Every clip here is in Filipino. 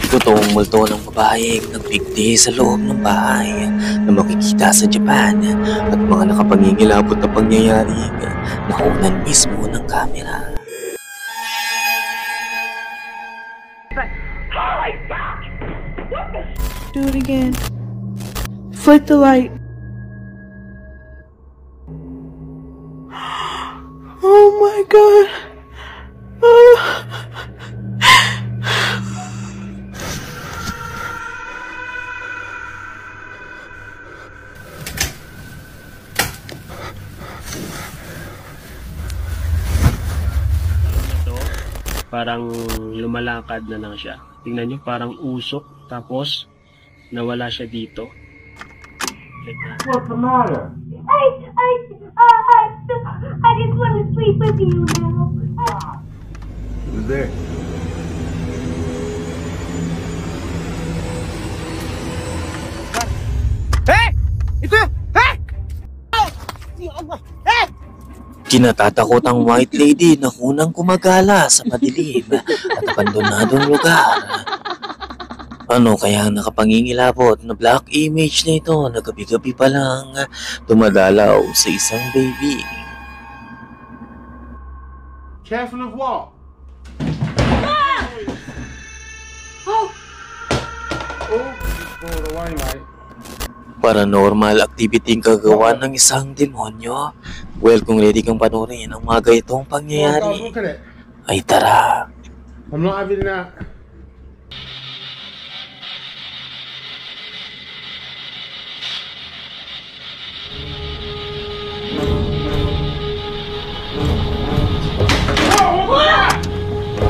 Totoong multo ng babaeng nagbigti sa loob ng bahay na makikita sa Japan at mga nakapangingilabot na pangyayari nakunan mismo ng kamera. Do it again. Flick the light. Oh my god. Parang lumalakad na lang siya. Tingnan nyo, parang usok. Tapos, nawala siya dito. What's the matter? I just want to sleep with you now. Who's there? Hey! Ito! Hey! Oh! Hey! Kinatatakot ang white lady na unang kumagala sa madilim at abandonadong lugar. Ano kaya ang nakapangingilabot na black image na ito na gabi-gabi pa lang dumadalaw sa isang baby? Careful of what? Oh, Fall away, mate. Paranormal activity ang kagawa ng isang demonyo? Well, kung ready kang panoorin ang mga ganitong pangyayari, Look at it. ay tara! I'm not having that.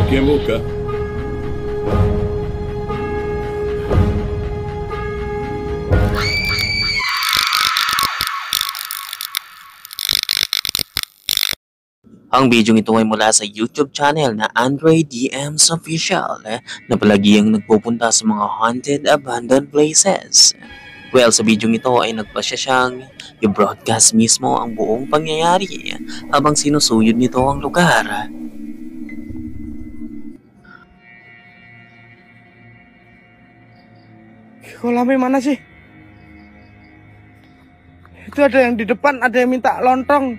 ¿Quién busca? Ang bidyong ito ay mula sa YouTube channel na Andre DMs Official na palaging nagpupunta sa mga haunted abandoned places. Well, sa bidyong ito ay nagpasya siyang i-broadcast mismo ang buong pangyayari habang sinusuyod nito ang lugar. Kolamnya mana sih? Itu ada yang di depan, ada yang minta lontong.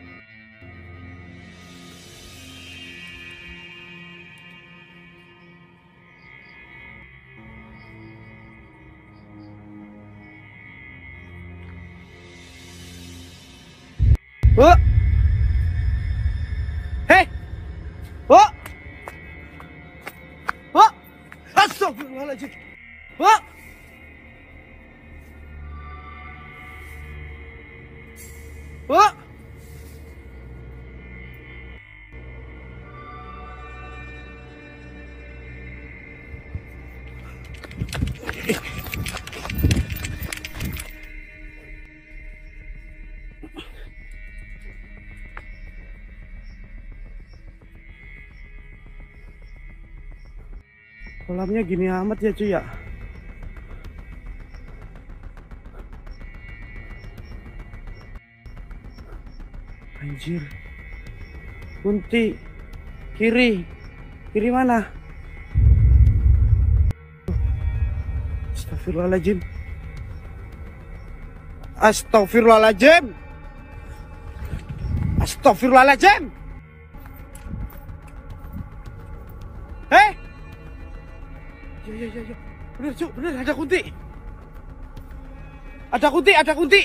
Oh! Hey! Oh! Oh! Astagfirullahaladzim! Oh! Oh! Kolamnya gini amat ya cuy ya. Anjir. Kunti. Kiri. Kiri mana? Astagfirullahaladzim. Astagfirullahaladzim. Astagfirullahaladzim. Hei. Ya. Bener cu, bener ada kunti. Ada kunti, ada kunti.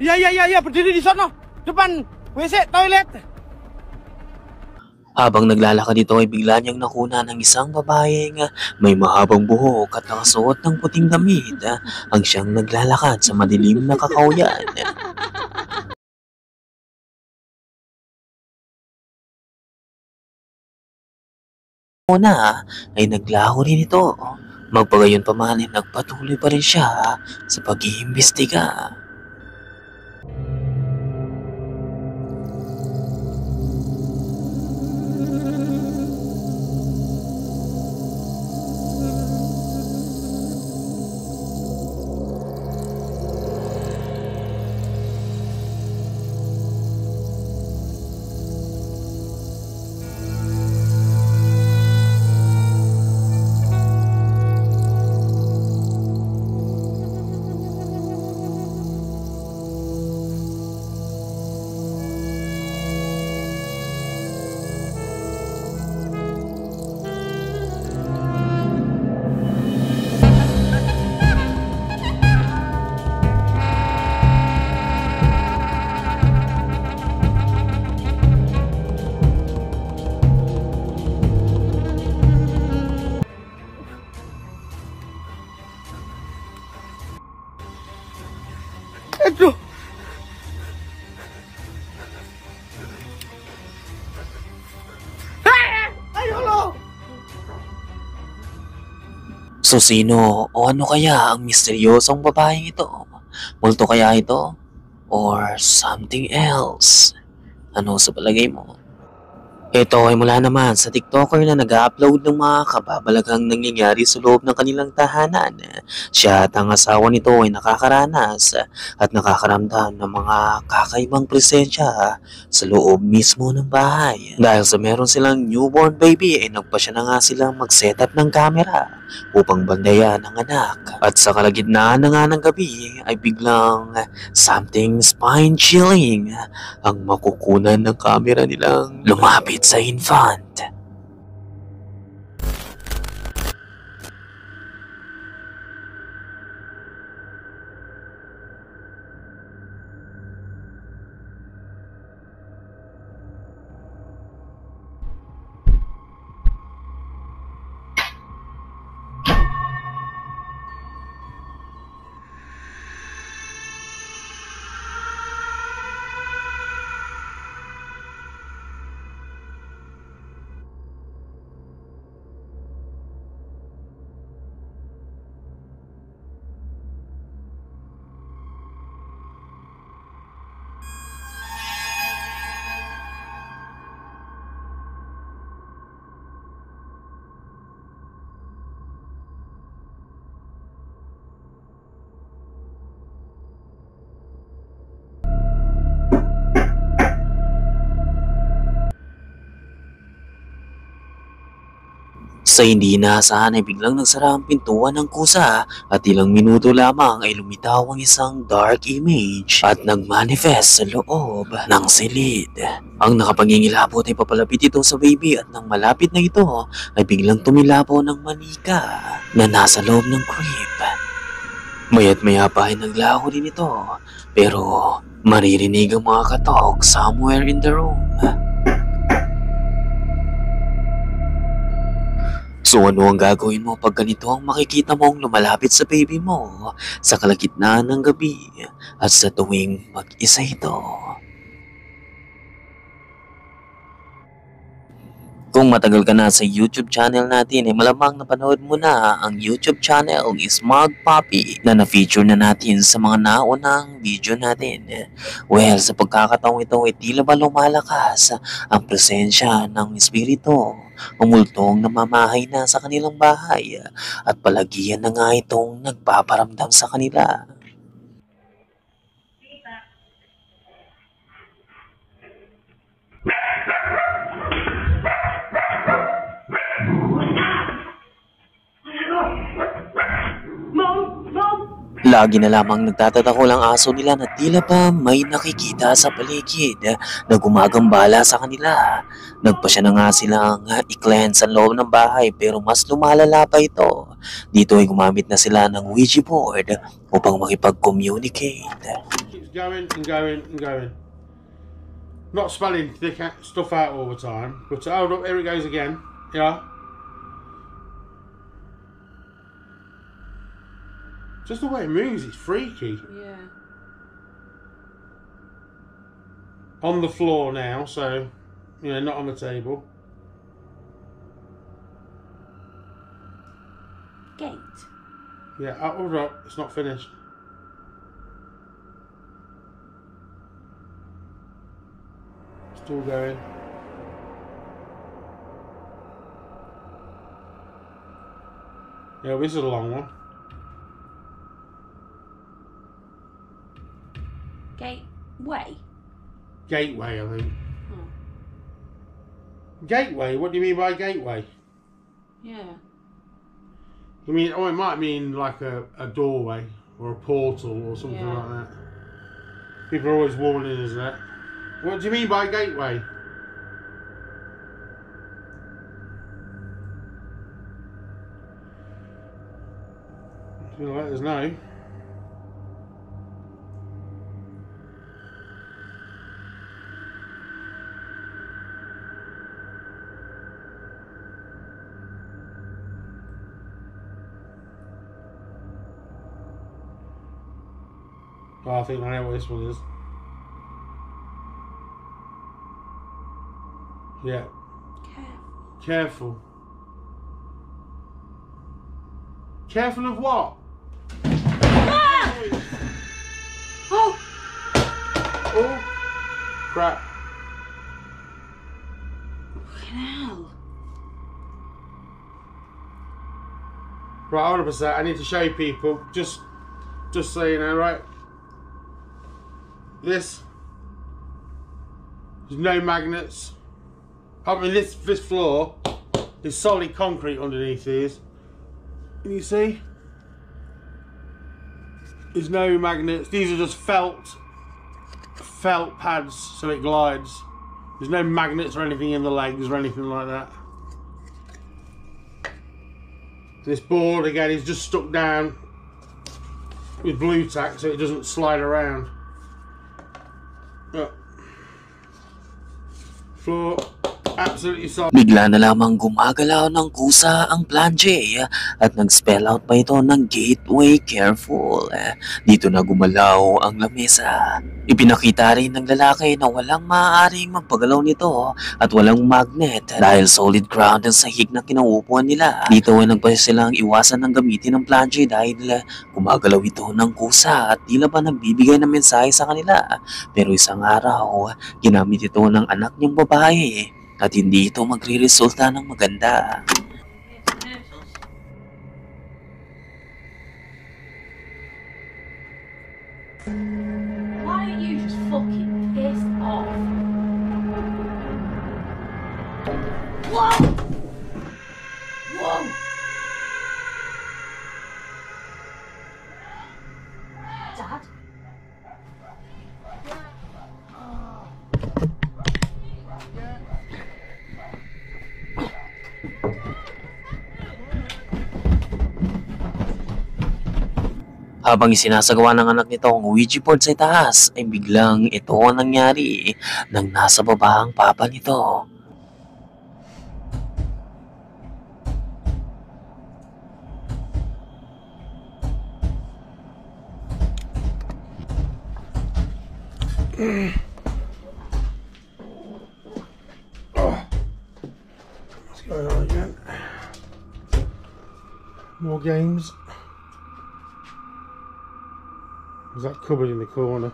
Iya, berdiri di sono, depan WC, toilet. Habang naglalakad ito ay bigla niyang nakuna ng isang babaeng may mahabang buhok at nakasuot ng puting damit ang siyang naglalakad sa madilim na kakauyan. Una ay naglaho rin ito. Magpagayon pa man ay nagpatuloy pa rin siya sa pag-iimbestiga. Ito. Ay, hello! So sino o ano kaya ang misteryosong babaeng ito? Multo kaya ito? Or something else? Ano sa palagay mo? Ito ay mula naman sa TikToker na nag-upload ng mga kababalaghang nangyayari sa loob ng kanilang tahanan. Siya at ang asawa nito ay nakakaranas at nakakaramdam ng mga kakaibang presensya sa loob mismo ng bahay. Dahil sa meron silang newborn baby ay nagpasya na nga silang mag-setup ng camera upang bandayan ang anak. At sa kalagitnaan na nga ng gabi ay biglang something spine-chilling ang makukunan ng camera nilang lumapit sa infant. Sa hindi inaasahan ay biglang nagsara ang pintuan ng kusa at ilang minuto lamang ay lumitaw ang isang dark image at nagmanifest sa loob ng silid. Ang nakapangingilabot ay papalapit ito sa baby at nang malapit na ito ay biglang tumilapo ng manika na nasa loob ng crib. Maya't maya pa ay naglaho din ito pero maririnig ang mga katok somewhere in the room. So ano ang gagawin mo pag ganito ang makikita mong lumalapit sa baby mo sa kalagitnaan ng gabi at sa tuwing mag-isa ito? Kung matagal ka na sa YouTube channel natin ay malamang napanood mo na ang YouTube channel ni Smug Puppy na na-feature na natin sa mga naunang video natin. Well, sa pagkakataong ito ay tila ba lumalakas ang presensya ng espiritu o multong namamahay na sa kanilang bahay at palagian na nga itong nagpaparamdam sa kanila. Lagi na lamang nagtatatako lang aso nila na tila ba may nakikita sa paligid na gumagambala sa kanila. Nagpasya na nga silang i-cleanse ang loob ng bahay pero mas lumalala pa ito. Dito ay gumamit na sila ng Ouija board upang makipag-communicate. Keeps going and going and going. Not spelling stuff out all the time, but hold up, here it goes again. Yeah. Just the way it moves, it's freaky. Yeah. On the floor now, so, you know, not on the table. Gate. Yeah, hold up, it's not finished. Still going. Yeah, this is a long one. Gateway. Gateway, I think. Oh. Gateway? What do you mean by gateway? Yeah. I mean, oh, it might mean like a doorway or a portal or something Yeah. like that. People are always warning us that. What do you mean by gateway? You'll let us know. Oh, I think I know what this one is. Yeah. Careful. Careful of what? Ah! Oh! Oh! Crap. Fucking hell. Right, hold up a sec. I need to show you people. Just so you know, right? There's no magnets. I mean, this floor is solid concrete underneath these. Can you see? There's no magnets. These are just felt pads, so it glides. There's no magnets or anything in the legs or anything like that. This board again is just stuck down with blue tack so it doesn't slide around. Floor absolutely solid. Bigla na lamang gumagalaw ng kusa ang Plan J at nag-spell out pa ito ng gateway careful. Dito na gumalaw ang lamesa. Ipinakita rin ng lalaki na walang maaaring magpagalaw nito at walang magnet dahil solid ground ang sahig na kinauupuan nila. Dito ay nagpa silang iwasan ng gamitin ng Plan J dahil gumagalaw ito ng kusa at tila ba nagbibigay ng mensahe sa kanila. Pero isang araw, ginamit ito ng anak niyang babae at hindi ito magre-resulta ng maganda. Why don't you just fucking piss off? Whoa! Whoa! Dad? Habang isinasagawa ng anak nito ang Ouija board sa itaas, ay biglang ito ang nangyari nang nasa baba ang papa nito. What's going on again? More games. There's that cupboard in the corner.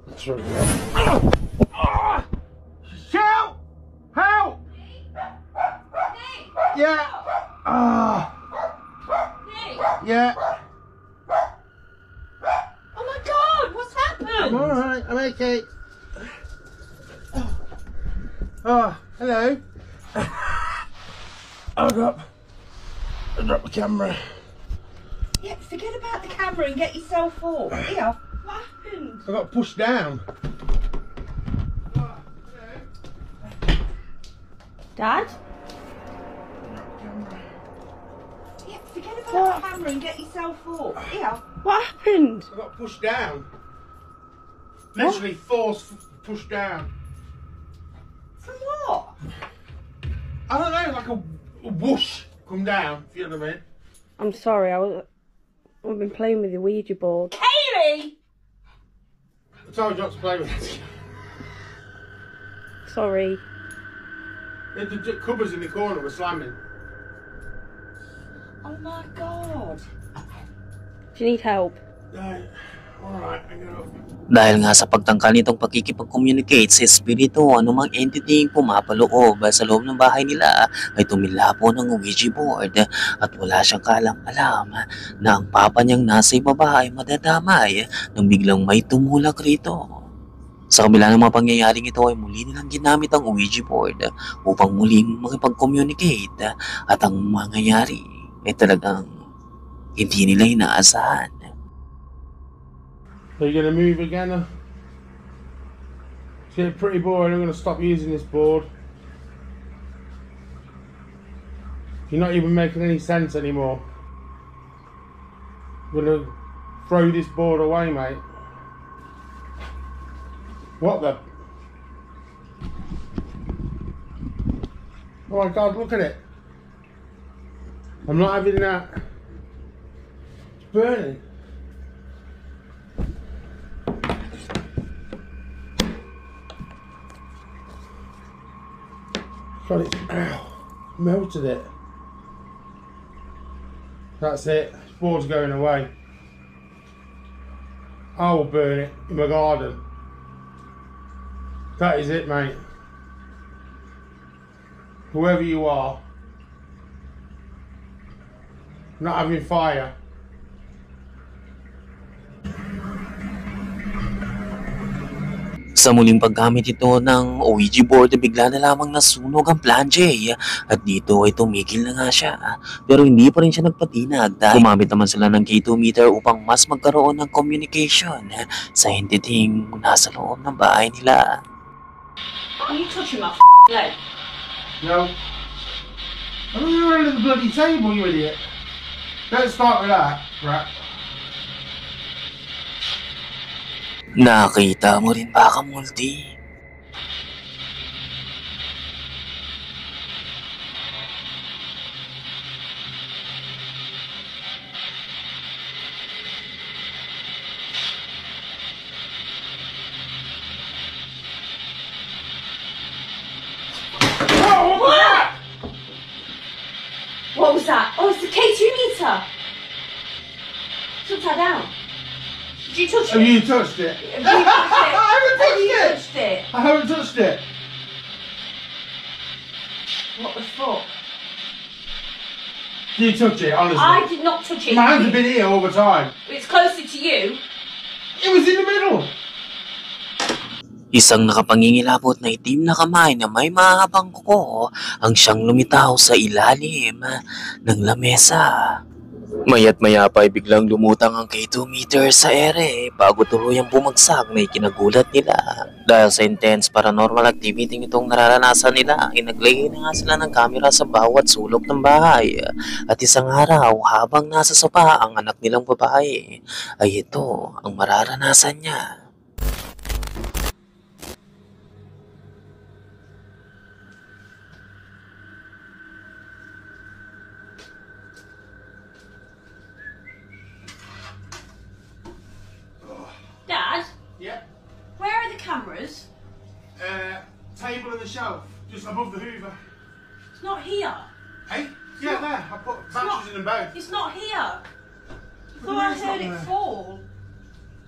That's right. Help! Help! Yeah. Yeah. Oh my god, what's happened? I'm alright, I'm okay. Oh, hello. I dropped the camera. Yeah, forget about the camera and get yourself off. Here, what happened? I got pushed down. Dad? Yeah, forget about the camera and get yourself off. Here. What happened? I got pushed down. Literally forced pushed down. From what? I don't know, like a whoosh come down, if you know what I mean. I'm sorry, I've been playing with the Ouija board. Kaylee! I told you not to play with it. Sorry. The cupboards in the corner were slamming. Oh my god. Do you need help? No. Alright, I get up. Dahil nga sa pagtangkal nitong pakikipag-communicate sa espiritu o anumang entity pumapaloob sa loob ng bahay nila ay tumila po ng Ouija board at wala siyang kaalam-alam na ang papa niyang nasa ibaba ay madadamay nang biglang may tumulak rito. Sa kabila ng mga pangyayaring ito ay muli nilang ginamit ang Ouija board upang muling makipag-communicate at ang mangyayari ay talagang hindi nila inaasahan. Are you going to move again? It's getting pretty boring. I'm going to stop using this board. You're not even making any sense anymore. I'm going to throw this board away, mate. What the? Oh my God, look at it. I'm not having that. It's burning. God, it's melted it. That's it. This board's going away. I will burn it in my garden. That is it, mate. Whoever you are, not having fire. Sa muling paggamit ito ng Ouija board, bigla na lamang nasunog ang Plan J at dito ay tumigil na nga siya. Pero hindi pa rin siya nagpatinag dahil gumamit naman sila ng K2 meter upang mas magkaroon ng communication sa entitying nasa loob ng bahay nila. Are you touching my leg? No. I don't know under the bloody table, you idiot. Don't start with that, right? Nakita mo rin ba, Kamulti? What was that? Oh, it's the K2 meter. It's upside down. Did you touch Have it? you touched it? Have you touched it? I haven't Have you touched touched it? I haven't touched it. What the fuck? Did you touch it, honestly? I did not touch it. My hands have been here all the time. It's closer to you. It was in the middle. Isang nakapangingilabot na itim na kamay na may mahabang kuko ang siyang lumitaw sa ilalim ng lamesa. Maya't maya pa ay biglang lumutang ang K2 meter sa ere bago tuluyang bumagsak na ikinagulat nila. Dahil sa intense paranormal activity itong nararanasan nila, inaglagay na nga sila ng kamera sa bawat sulok ng bahay. At isang araw habang nasa sopa ang anak nilang babae, ay ito ang mararanasan niya. Dad, Yeah. where are the cameras? Table and the shelf, just above the Hoover. It's not here. Hey? Yeah, there. I put batteries in them both. It's not here. I What do thought you I mean it's not heard it there? fall.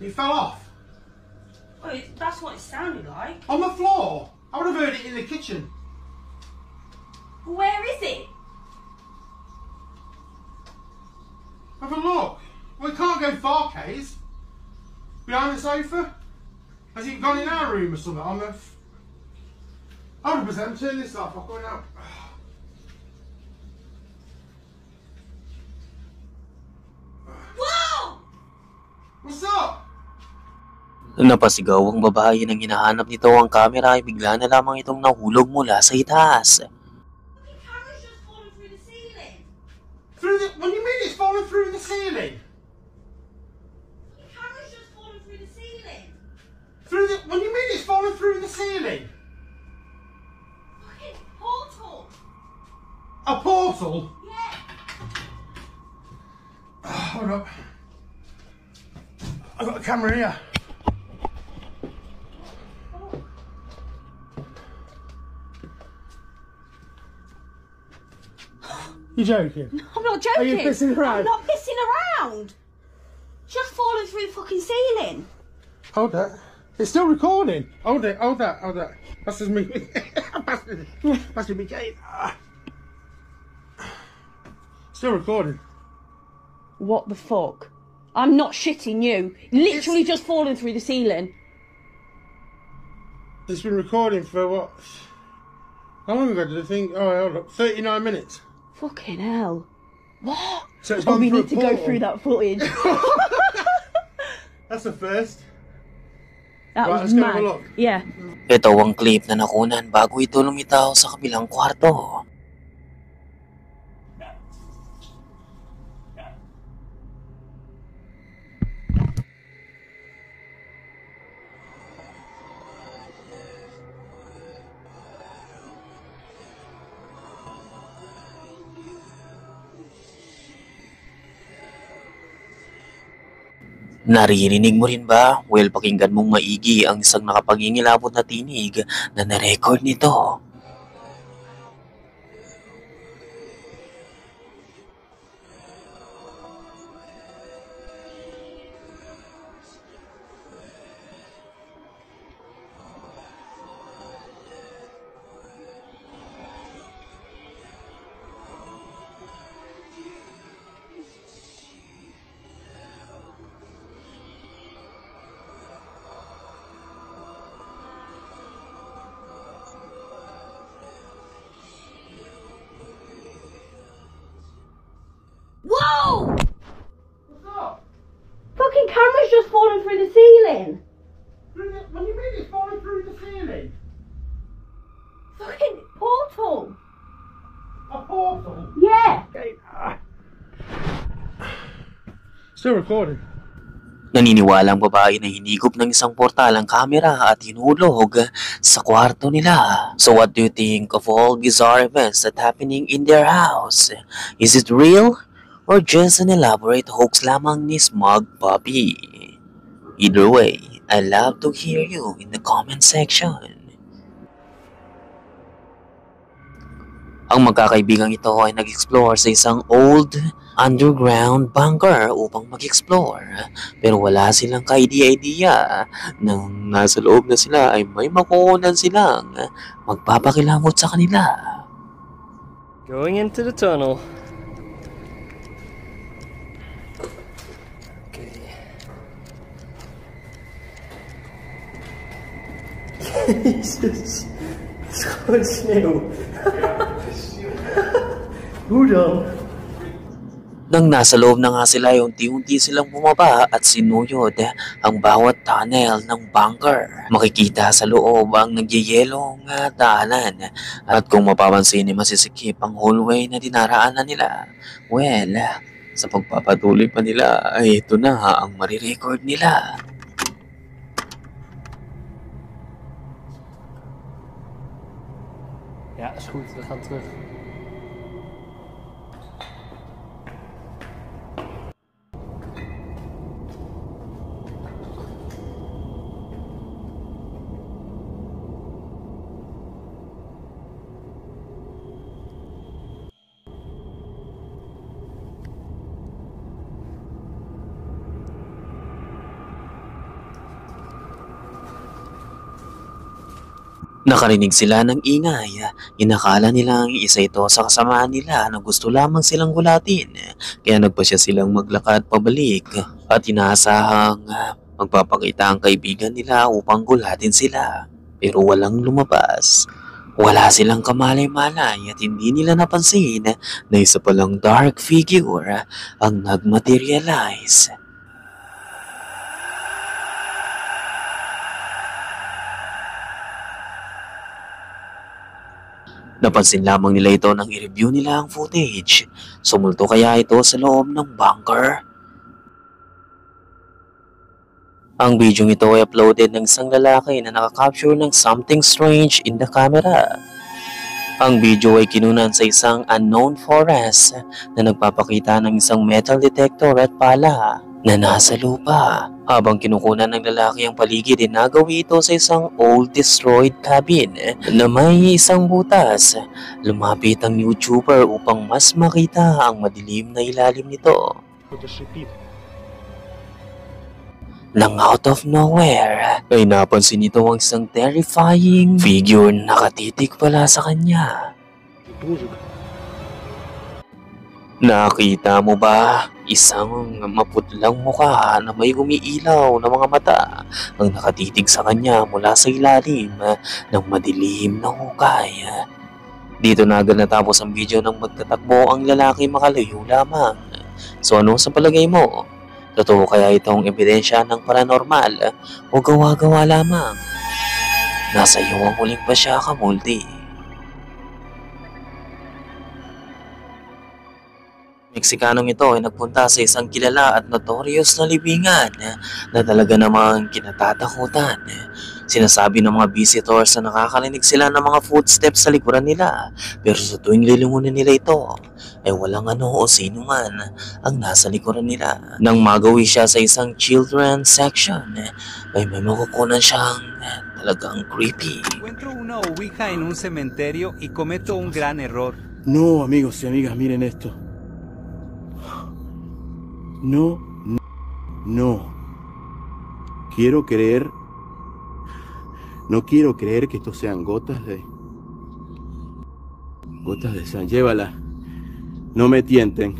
It fell off. Oh, that's what it sounded like. On the floor. I would have heard it in the kitchen. Where is it? Have a look. We can't go far, Kays. Behind the sofa? Has it gone in our room or something? On the 100% turn this off. I'm going out. Whoa! What's up? Napasigaw ang babae nang hinahanap nito ang kamera ay bigla na lamang itong nahulog mula sa itaas. The camera's just fallen through the ceiling. What do you mean it's falling through the ceiling? The camera's just fallen through the ceiling. What do you mean it's falling through the ceiling? Fucking portal. A portal? Yeah. Hold up. I've got a camera here. You joking? I'm not joking. Are you pissing around? I'm not pissing around. Just falling through the fucking ceiling. Hold that. It's still recording. Hold it. Hold that. Hold that. That's just me. That's me. Still recording. What the fuck? I'm not shitting you. Literally just falling through the ceiling. It's been recording for what? How long ago did I think? Oh, hold up. 39 minutes. Fucking hell. What? So it's Oh, gone we through need to a go portal. through that footage. That's the first. That Right, was let's go have a mad. look. Yeah. Ito ang clip na nakunan bago ito lumitaw sa kabilang kwarto. Naririnig mo rin ba? Well, pakinggan mong maigi ang isang nakapangingilabot na tinig na na-record nito. Whoa! What's up? Fucking camera's just fallen through the ceiling. What do you mean it's falling through the ceiling? Fucking portal. A portal? Yeah. Still recording. Naniniwala ang babae na hinigop ng isang portal ang kamera at hinulog sa kwarto nila. So what do you think of all bizarre events that happening in their house? Is it real? Or just an elaborate hoax lamang ni Smug Puppy? Either way, I love to hear you in the comment section. Ang magkakaibigang ito ay nag-explore sa isang old underground bunker upang mag-explore. Pero wala silang ka-idea-idea nang nasa loob na sila ay may makukunan silang magpapakilamot sa kanila. Going into the tunnel. Jesus. Skål sneeuw. Hoe dan? Nang nasa loob na nga sila, unti-unti silang bumaba at sinuyod ang bawat tunnel ng bunker. Makikita sa loob ang nagyayelong daanan at kung mapapansin ay masisikip ang hallway na dinaraanan nila. Well, sa pagpapatuloy pa nila ay ito na ang marirecord nila. Ja, is goed. We gaan terug. Nakarinig sila ng ingay. Inakala nila ang isa ito sa kasamaan nila na gusto lamang silang gulatin. Kaya nagpasya silang maglakad pabalik at inaasahang magpapakita ang kaibigan nila upang gulatin sila. Pero walang lumabas. Wala silang kamalay-malay at hindi nila napansin na isa palang dark figure ang nagmaterialize. Napansin lamang nila ito nang i-review nila ang footage. Sumulto kaya ito sa loob ng bunker? Ang video ito ay uploaded ng isang lalaki na nakakapture ng something strange in the camera. Ang video ay kinunan sa isang unknown forest na nagpapakita ng isang metal detector at pala na nasa lupa. Habang kinukunan ng lalaki ang paligid, nagawi ito sa isang old destroyed cabin na may isang butas. Lumapit ang YouTuber upang mas makita ang madilim na ilalim nito. Nang out of nowhere, ay napansin nito ang isang terrifying figure na nakatitig pala sa kanya. Nakita mo ba? Isang maputlang mukha na may umiilaw na mga mata ang nakatitig sa kanya mula sa ilalim ng madilim na hukay. Dito na agad natapos ang video nang magtatakbo ang lalaki makalayo lamang. So ano sa palagay mo? Totoo kaya itong ebidensya ng paranormal o gawa-gawa lamang? Nasa iyo ang huling pasya, Kamulti. Meksikanong ito ay nagpunta sa isang kilala at notorious na libingan na talaga namang kinatatakutan. Sinasabi ng mga visitors na nakakarinig sila ng mga footsteps sa likuran nila, pero sa tuwing lilingunin nila ito ay walang ano o sino man ang nasa likuran nila. Nang magawi siya sa isang children's section ay may makukunan siyang talagang creepy. Encuentro una ouija en un cementerio y cometo un gran error. No, amigos y amigas, miren esto. No, no, no. Quiero creer. No quiero creer que estos sean gotas de sangre. Llévala. No me tienten.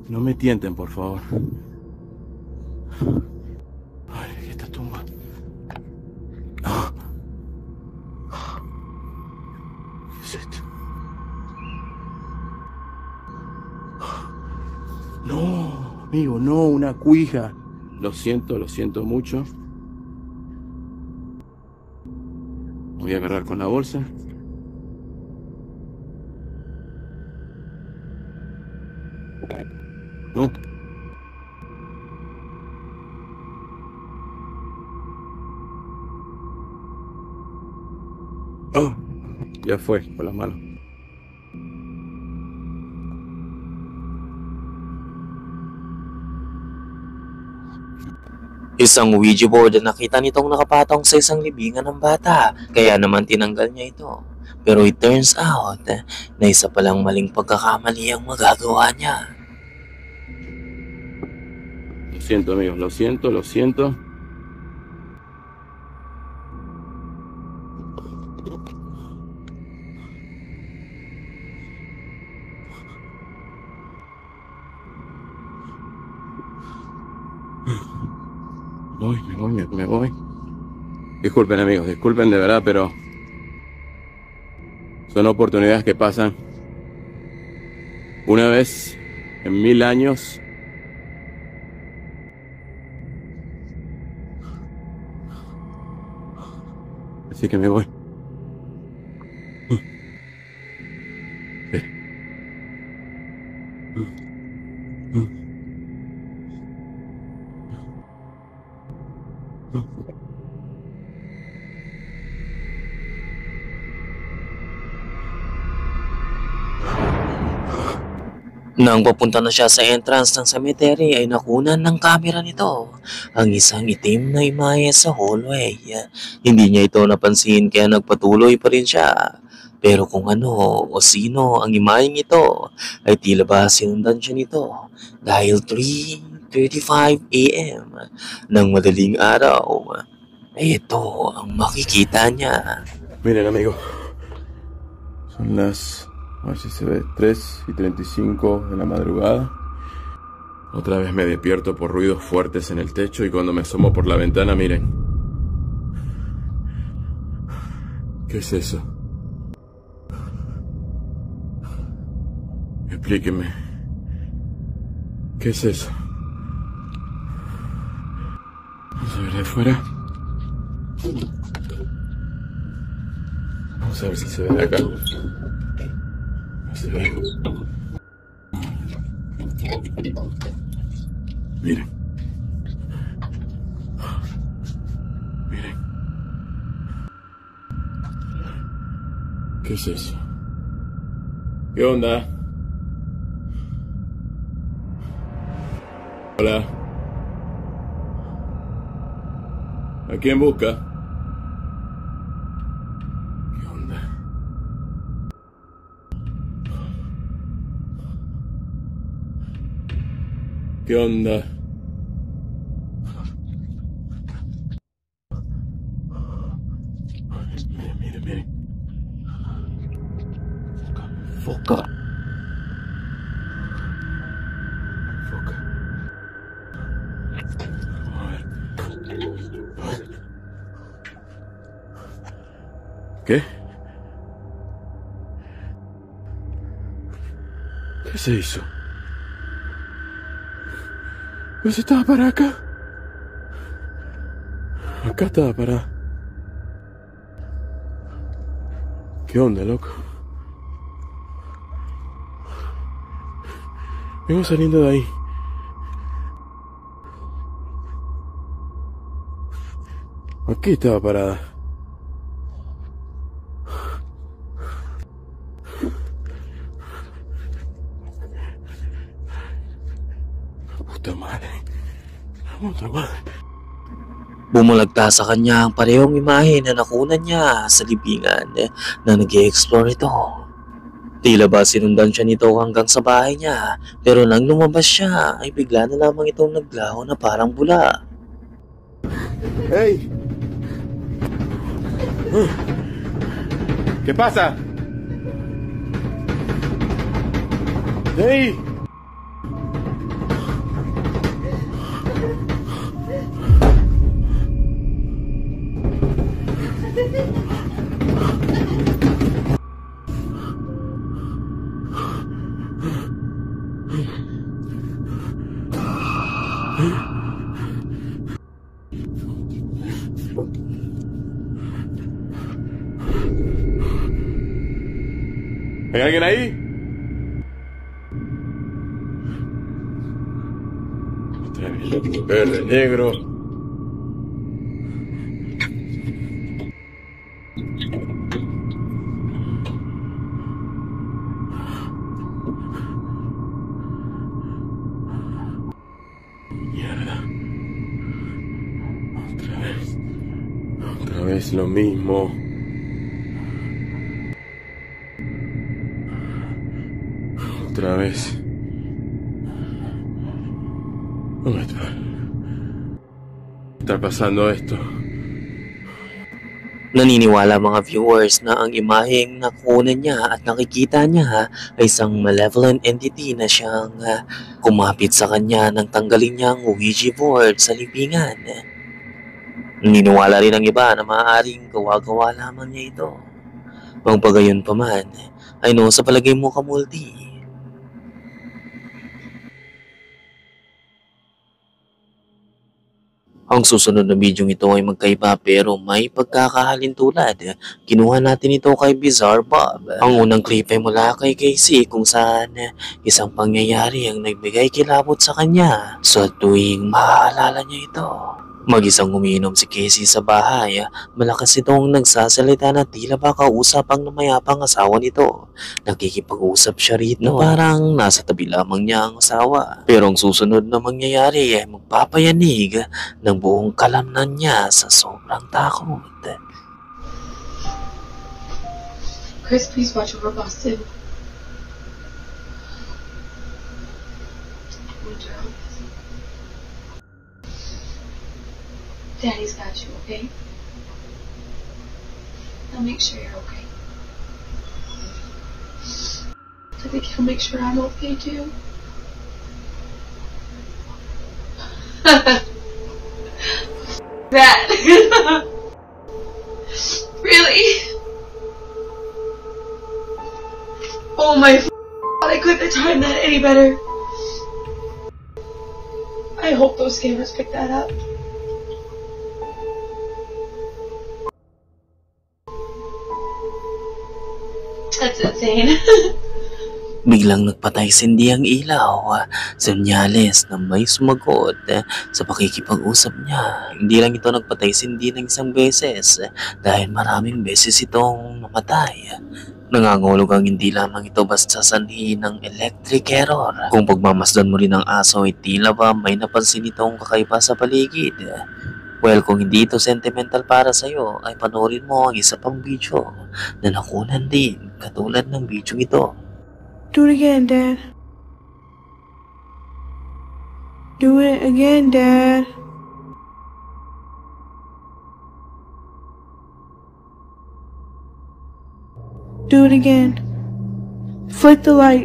No me tienten, por favor. Ay, esta tumba. ¿Qué es esto? No, amigo, no, una cuija. Lo siento mucho. Voy a agarrar con la bolsa. No. Oh, ya fue, con las manos. Isang Ouija board na nakita nitong nakapatong sa isang libingan ng bata, kaya naman tinanggal niya ito. Pero it turns out na isa palang maling pagkakamali ang magagawa niya. Lo siento, amigos, lo siento. Me voy. Disculpen, amigos, disculpen de verdad, pero son oportunidades que pasan una vez en 1000 años. Así que me voy. Nang papunta na siya sa entrance ng cemetery ay nakunan ng kamera nito ang isang itim na imahe sa hallway. Hindi niya ito napansin kaya nagpatuloy pa rin siya. Pero kung ano o sino ang imaheng ito ay tila ba sinundan siya nito dahil 3:35 AM ng madaling araw ay ito ang makikita niya. Miren, amigo, son las, a ver si se ve, 3:35 de la madrugada. Otra vez me despierto por ruidos fuertes en el techo y cuando me asomo por la ventana, miren. ¿Qué es eso? Explíquenme. ¿Qué es eso? Vamos a ver de afuera. Vamos a ver si se ve de acá. No se ve. Miren. Miren. ¿Qué es eso? ¿Qué onda? Hola. ¿A quién busca? ¿Qué onda? ¿Qué onda? Miren, miren. Foca. Foca. A ver. ¿Qué? ¿Qué se hizo? Pues estaba para acá. Acá estaba para... ¿Qué onda, loco? Vengo saliendo de ahí. Aquí estaba parada. Puta madre. Puta madre. Bumulagta sa kanya ang parehong imahe na nakunan niya sa libingan na nag-i-explore ito. Tila ba sinundan siya nito hanggang sa bahay niya, pero nang lumabas siya ay bigla na lamang itong naglaho na parang bula. ¡Hey! ¿Qué pasa? ¡Hey! ¿Hay alguien ahí? Otra vez, verde, negro. Mierda. Otra vez lo mismo. Otra vez. ¿Cómo está pasando esto? Naniniwala mga viewers na ang imaheng nakunan niya at nakikita niya ay isang malevolent entity na siyang kumapit sa kanya nang tanggalin niya ang Ouija board sa libingan. Naniniwala rin ang iba na maaaring gawa-gawa lamang niya ito. Pagpagayon pa man, ay no sa palagay mo Kamulti? Ang susunod na video ito ay magkaiba pero may pagkakahalin tulad. Kinuha natin ito kay Bizarre Bob. Ang unang clip ay mula kay Casey kung saan isang pangyayari ang nagbigay kilabot sa kanya sa tuwing maaalala niya ito. Mag-isang umiinom si Casey sa bahay, malakas itong nagsasalita na tila ba kausap ang namayapang asawa nito. Nakikipag-usap siya rito na parang nasa tabi lamang niya ang asawa. Pero ang susunod na mangyayari ay magpapayanig ng buong kalamnan niya sa sobrang takot. Chris, please watch over Boston. Daddy's got you, okay? I'll make sure you're okay. I think he'll make sure I'm okay too. That. Really? Oh my God, I couldn't have timed that any better. I hope those cameras pick that up. That's insane. Biglang nagpatay sindi ang ilaw, senyales na may sumagot sa pakikipag-usap niya. Hindi lang ito nagpatay sindi ng isang beses dahil maraming beses itong namatay. Nangangulog ang hindi lamang ito basta sanhi ng electric error. Kung pagmamasdan mo rin ang aso ay tila ba may napansin itong kakaiba sa paligid. Well, kung hindi ito sentimental para sa'yo, ay panoorin mo ang isa pang video na nakunan din katulad ng video ito. Do it again, Dad. Do it again, Dad. Do it again. Flick the light.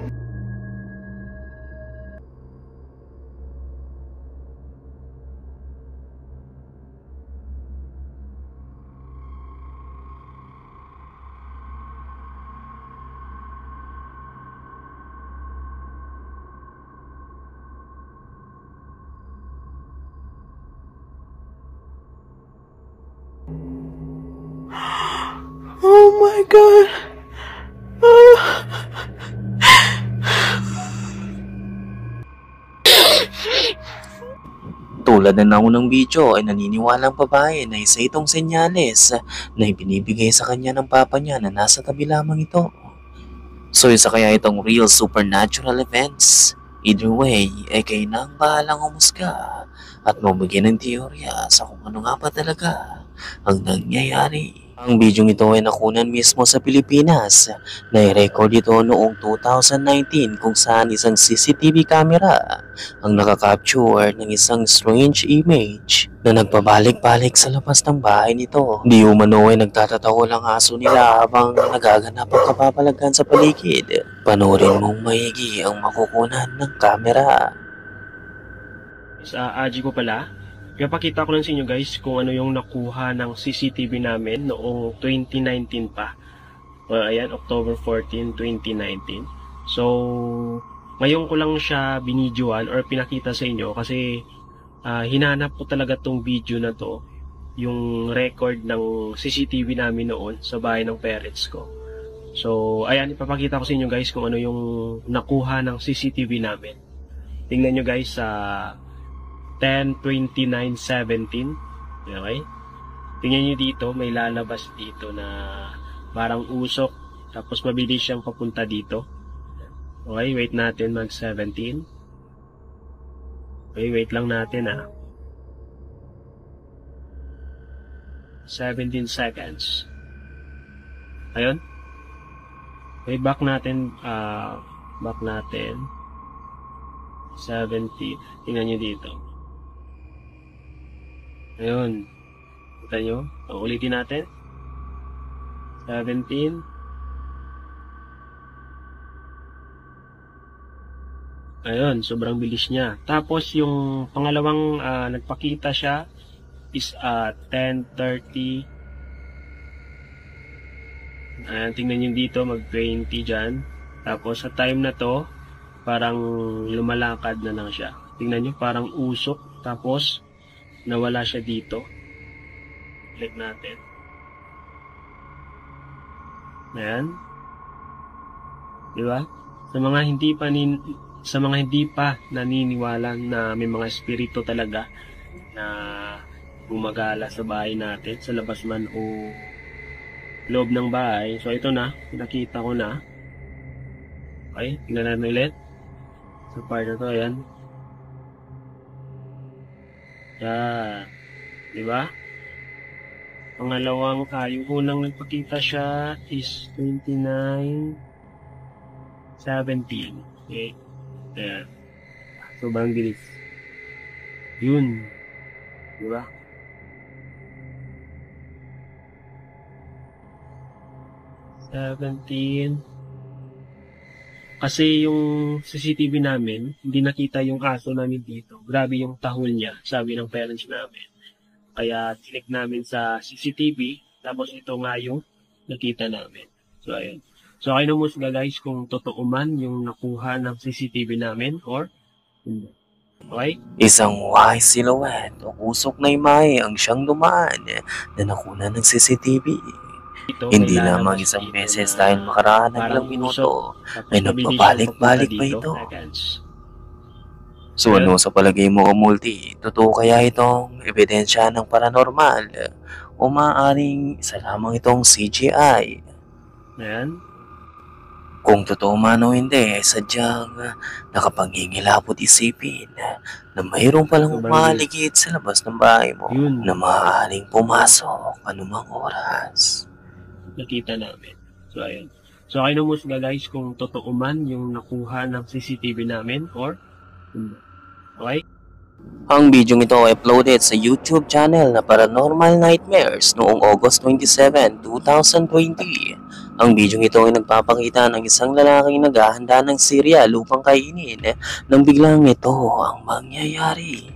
Oh my God. Tulad na naunang video ay naniniwala ang babae na isa itong senyales na ibinibigay sa kanya ng papa niya na nasa tabi lamang ito. So isa kaya itong real supernatural events? Either way, ay kayo na ang bahalang humusga at magbigay ng teorya sa kung ano nga ba talaga ang nangyayari. Ang bidyong ito ay nakunan mismo sa Pilipinas. Nai-record ito noong 2019 kung saan isang CCTV camera ang nakakapture ng isang strange image na nagpabalik-balik sa labas ng bahay nito. Di umano ay nagtatatawa lang aso nila habang nagaganap ang kapapalagan sa paligid. Panoorin mong maigi ang makukunan ng camera. Sa Aji ko pala, ipapakita ko lang sa inyo guys kung ano yung nakuha ng CCTV namin noong 2019 pa. Ayan, October 14, 2019. So, ngayon ko lang siya binidyoan or pinakita sa inyo kasi hinanap ko talaga tong video na to, yung record ng CCTV namin noon sa bahay ng parents ko. So, ayan, ipapakita ko sa inyo guys kung ano yung nakuha ng CCTV namin. Tingnan nyo guys sa 10:29:17. Okay? Tingnan nyo dito, may lalabas dito na parang usok. Tapos mabilis siyang papunta dito. Okay, wait natin mag 17. Okay, wait lang natin 17 seconds. Ayun. Okay, back natin 17. Tingnan nyo dito. Ayun. Kita nyo? Ulitin natin. 17. Ayun, sobrang bilis niya. Tapos yung pangalawang nagpakita siya is 10:30. Ayan, tingnan nyo dito, mag-20 dyan. Tapos sa time na to, parang lumalakad na lang siya. Tingnan nyo, parang usok. Tapos nawala siya dito. Click natin. Ayan. Diba? Sa mga hindi pa naniniwala na may mga espiritu talaga na gumagala sa bahay natin, sa labas man o loob ng bahay. So ito na, nakita ko na. Okay, tingnan natin ulit. Sa part na to, ayan. Yan. Diba? Pangalawang yung unang nagpakita siya is 29:17. Okay. Ayan. Sobrang bilis. Yun. Diba? Kasi yung CCTV namin, hindi nakita yung aso namin dito. Grabe yung tahol niya, sabi ng parents namin. Kaya tinik namin sa CCTV, tapos ito nga yung nakita namin. So ayun. So kayo namusga guys kung totoo man yung nakuha ng CCTV namin or hindi. Okay? Isang white silhouette o usok na imahe ang siyang dumaan na nakunan ng CCTV. Ito, Hindi lamang isang beses dahil makaraan ng ilang minuto ay nagpabalik-balik pa ito. So ano sa palagay mo, Multi? Totoo kaya itong ebidensya ng paranormal o maaaring isa lamang itong CGI? Ayan. Kung totoo man o hindi, sadyang nakapangingilabot isipin na mayroon palang umaligid sa labas ng bahay mo na maaaring pumasok anumang oras. Nakita namin. So ayun. So kayo namusga guys kung totoo man yung nakuha ng CCTV namin or hindi. Okay? Ang bidyong ito ay uploaded sa YouTube channel na Paranormal Nightmares noong August 27, 2020. Ang bidyong ito ay nagpapakita ng isang lalaking naghahanda ng cereal upang kainin nang biglang ito ang mangyayari.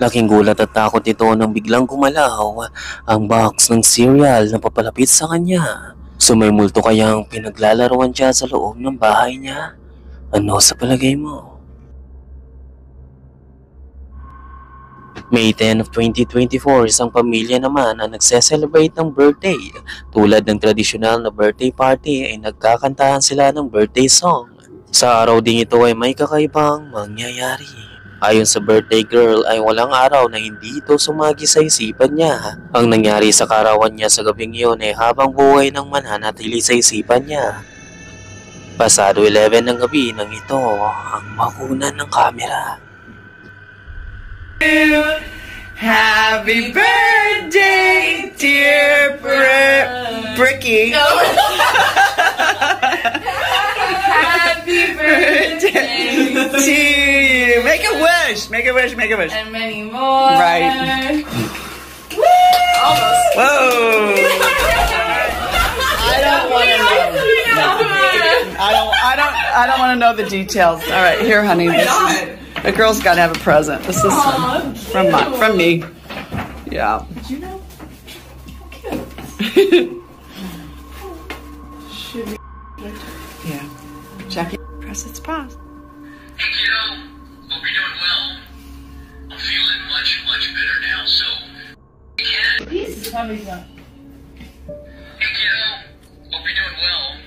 Laking gulat at takot ito nang biglang gumalaw ang box ng cereal na papalapit sa kanya. So may multo kayang pinaglalaruan siya sa loob ng bahay niya? Ano sa palagay mo? May 10 of 2024, isang pamilya naman ang nagse-celebrate ng birthday. Tulad ng tradisyonal na birthday party ay nagkakantahan sila ng birthday song. Sa araw ding ito ay may kakaibang mangyayari. Ayon sa birthday girl ay walang araw na hindi ito sumagi sa isipan niya. Ang nangyari sa karawan niya sa gabing iyon ay habang buhay nang mananatili sa isipan niya. Pasado 11 ng gabi nang ito ang makunan ng kamera. Happy birthday, dear Bricky. Happy birthday to you. Make a wish. Make a wish. Make a wish. And many more. Right. Woo! Almost. Whoa. I don't want to know. I don't want to know the details. All right, here, honey. A girl's got to have a present. This is from me. Yeah. Did you know? Should we? Yeah. Jackie, press its pause. Hey kiddo, hope you're doing well. I'm feeling much better now, so you can. Please tell me that. Hey kiddo, hope you're doing well.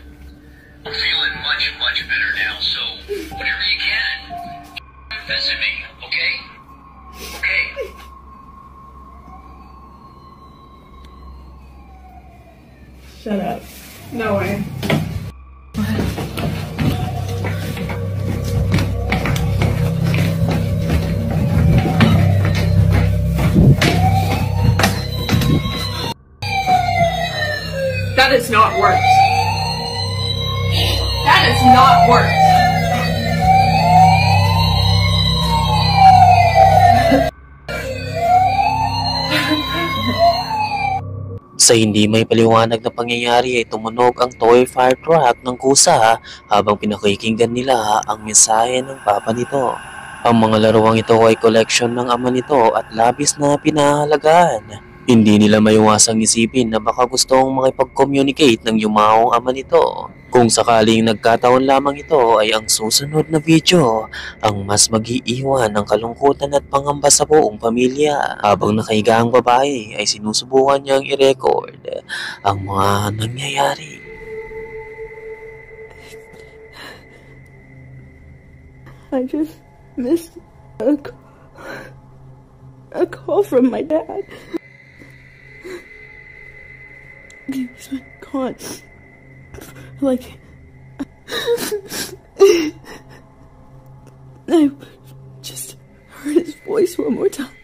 I'm feeling much better now, so whatever you can, visit me, okay? Okay. Shut up. No way. That is not worked. That is not worked. Sa hindi may paliwanag na pangyayari ay tumunog ang toy fire truck ng kusa habang pinakikinggan nila ang mensahe ng papa nito. Ang mga laruang ito ay collection ng ama nito at labis na pinahalagaan. Hindi nila maiwasang isipin na baka gustong makipag-communicate ng yumaong ama nito. Kung sakaling nagkataon lamang ito ay ang susunod na video ang mas mag-iiwan ng kalungkutan at pangamba sa buong pamilya. Habang nakahiga ang babae ay sinusubukan niyang i-record ang mga nangyayari. I just missed a call from my dad. He's been gone. Like, I just heard his voice one more time.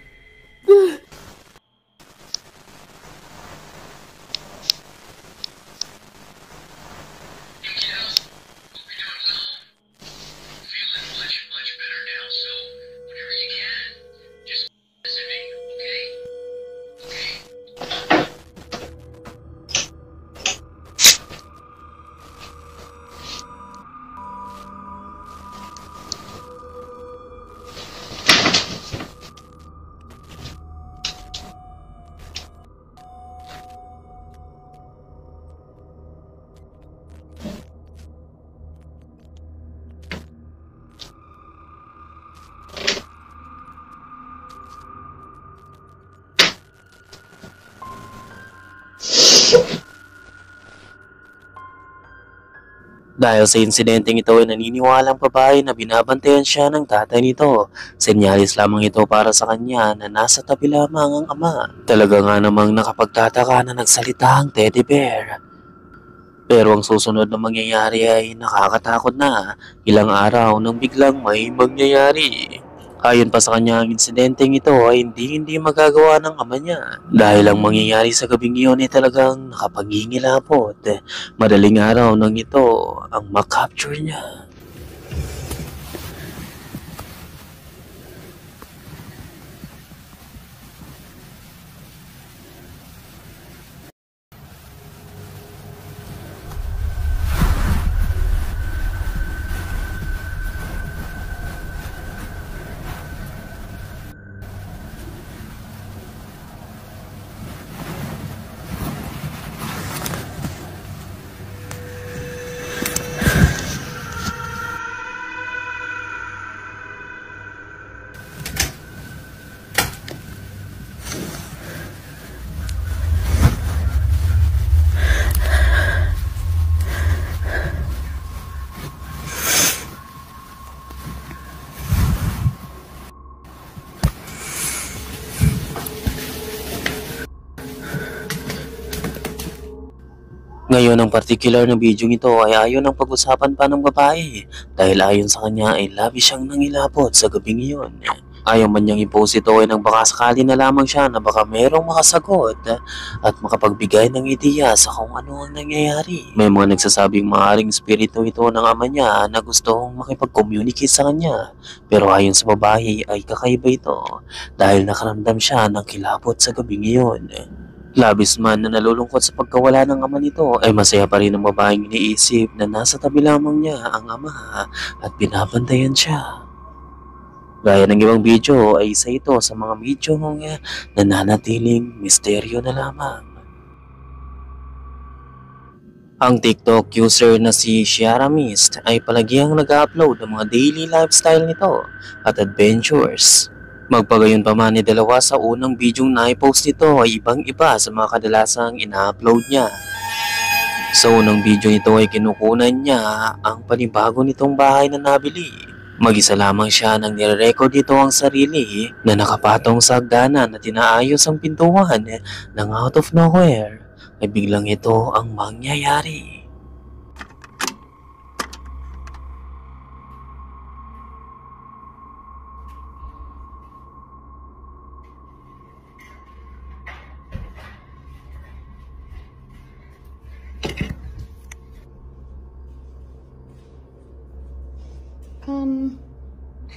Dahil sa insidenteng ito ay naniniwalang babae na binabantayan siya ng tatay nito. Senyalis lamang ito para sa kanya na nasa tabi lamang ang ama. Talaga nga namang nakapagtataka na nagsalita ang teddy bear. Pero ang susunod na mangyayari ay nakakatakot na. Ilang araw nang biglang may mangyayari. Ayon pa sa kanya, ang insidenteng ito ay hindi magagawa ng ama niya. Dahil ang mangyayari sa gabing iyon ay talagang nakapagingilapot. Madaling araw nang ito ang makapture niya. Ngayon, ang particular na video ito ay ayaw ng pag-usapan pa ng babae dahil ayon sa kanya ay labis siyang nangilabot sa gabing iyon. Ayaw man niyang i-post ito ay nang baka sakali na lamang siya na baka merong makasagot at makapagbigay ng ideya sa kung ano ang nangyayari. May mga nagsasabing maaaring espiritu ito ng ama niya na gustong makipag-communicate sa kanya, pero ayon sa babae ay kakaiba ito dahil nakaramdam siya ng kilabot sa gabing iyon. Labis man na nalulungkot sa pagkawala ng ama nito ay masaya pa rin ang babaeng iniisip na nasa tabi lamang niya ang ama at binabantayan siya. Gaya ng ibang video ay isa ito sa mga video nananatiling misteryo na lamang. Ang TikTok user na si Ciara Mist ay palagiang nag-upload ng mga daily lifestyle nito at adventures. Magpagayon pa man ni dalawa sa unang bidyong na-post nito ay ibang-iba sa mga kadalasang ina-upload niya. Sa unang video nito ay kinukunan niya ang panibago nitong bahay na nabili. Mag-isa lamang siya nang nire-record dito ang sarili na nakapatong sa hagdanan na tinaayos ang pintuan ng out of nowhere ay biglang ito ang mangyayari.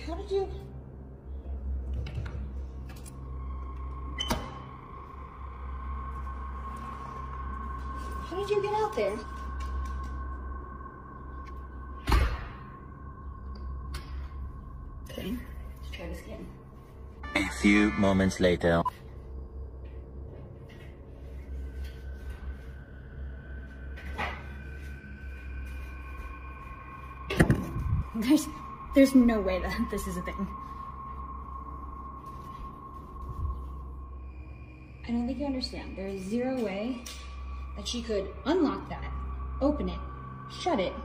How did you... How did you get out there? Okay, let's try this again. A few moments later. There's no way that this is a thing. I don't think you understand. There is zero way that she could unlock that, open it, shut it,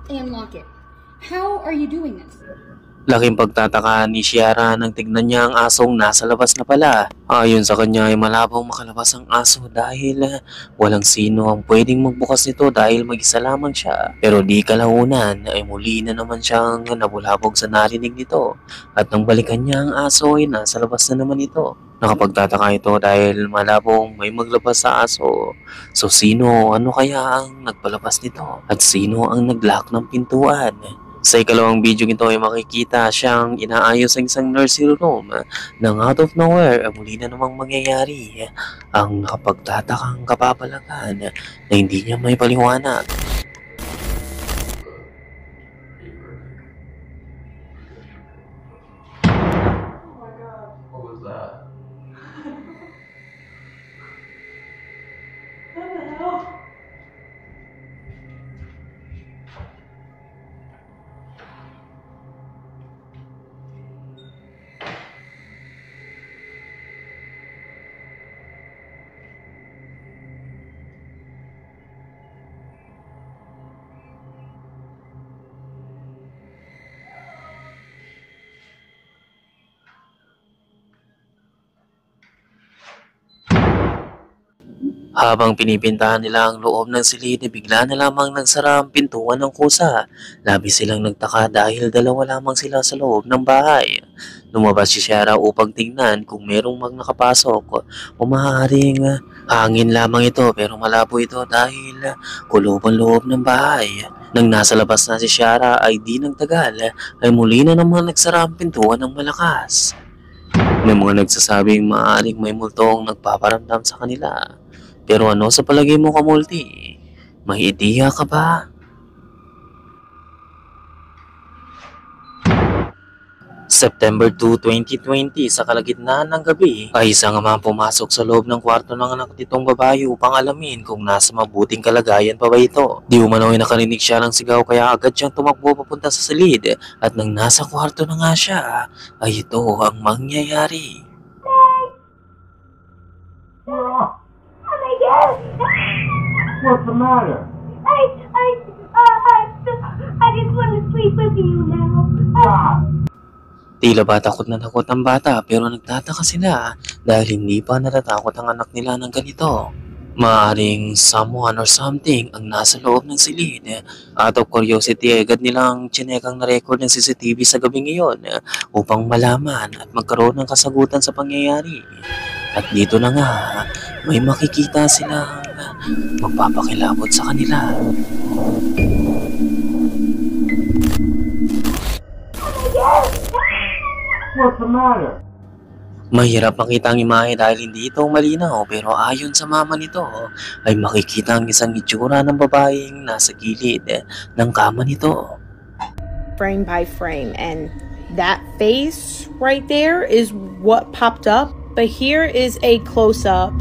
and lock it. How are you doing this? Laking pagtataka ni Ciara nang tignan niya ang asong nasa labas na pala. Ayon sa kanya ay malabong makalabas ang aso dahil walang sino ang pwedeng magbukas nito dahil mag-isa lamang siya. Pero di kalaunan ay muli na naman siyang nabulabog sa narinig nito at nang balikan niya ang aso ay nasa labas na naman ito. Nakapagtataka ito dahil malabong may maglabas sa aso. So ano kaya ang nagpalabas nito? At sino ang naglock ng pintuan? Sa ikalawang video nito ay makikita siyang inaayos ang isang nursery room nang out of nowhere muli na namang mangyayari ang nakapagtatakang kapapalagan na hindi niya may paliwanag. Habang pinipintahan nila ang loob ng silid, bigla na lamang nagsara ang pintuan ng kusa. Labis silang nagtaka dahil dalawa lamang sila sa loob ng bahay. Lumabas si Ciara upang tingnan kung merong nakapasok o maaaring hangin lamang ito, pero malabo ito dahil kulob ang loob ng bahay. Nang nasa labas na si Ciara ay di nagtagal ay muli na naman nagsara ang pintuan ng malakas. May mga nagsasabing maaaring may multong nagpaparamdam sa kanila. Pero ano sa palagay mo, Kamulti? May ideya ka ba? September 2, 2020, sa kalagitnaan ng gabi, ay isang ama pumasok sa loob ng kwarto ng anak nitong babae upang alamin kung nasa mabuting kalagayan pa ba ito. Di umano ay nakarinig siya ng sigaw kaya agad siyang tumakbo papunta sa silid at nang nasa kwarto na nga siya, ay ito ang mangyayari. What's the matter? I just want to sleep with you now. Stop. Tila ba takot na takot ang bata pero nagtataka sila dahil hindi pa natatakot ang anak nila ng ganito. Maaring someone or something ang nasa loob ng silid. Out of curiosity, agad nilang chinekang na record ng CCTV sa gabing iyon upang malaman at magkaroon ng kasagutan sa pangyayari. At dito na nga, may makikita silang magpapakilabot sa kanila. What's the matter? Mahirap makita ang imahe dahil hindi ito malinaw, pero ayon sa mama nito ay makikita ang isang itsura ng babaeng nasa gilid ng kama nito. Frame by frame, and that face right there is what popped up, but here is a close-up.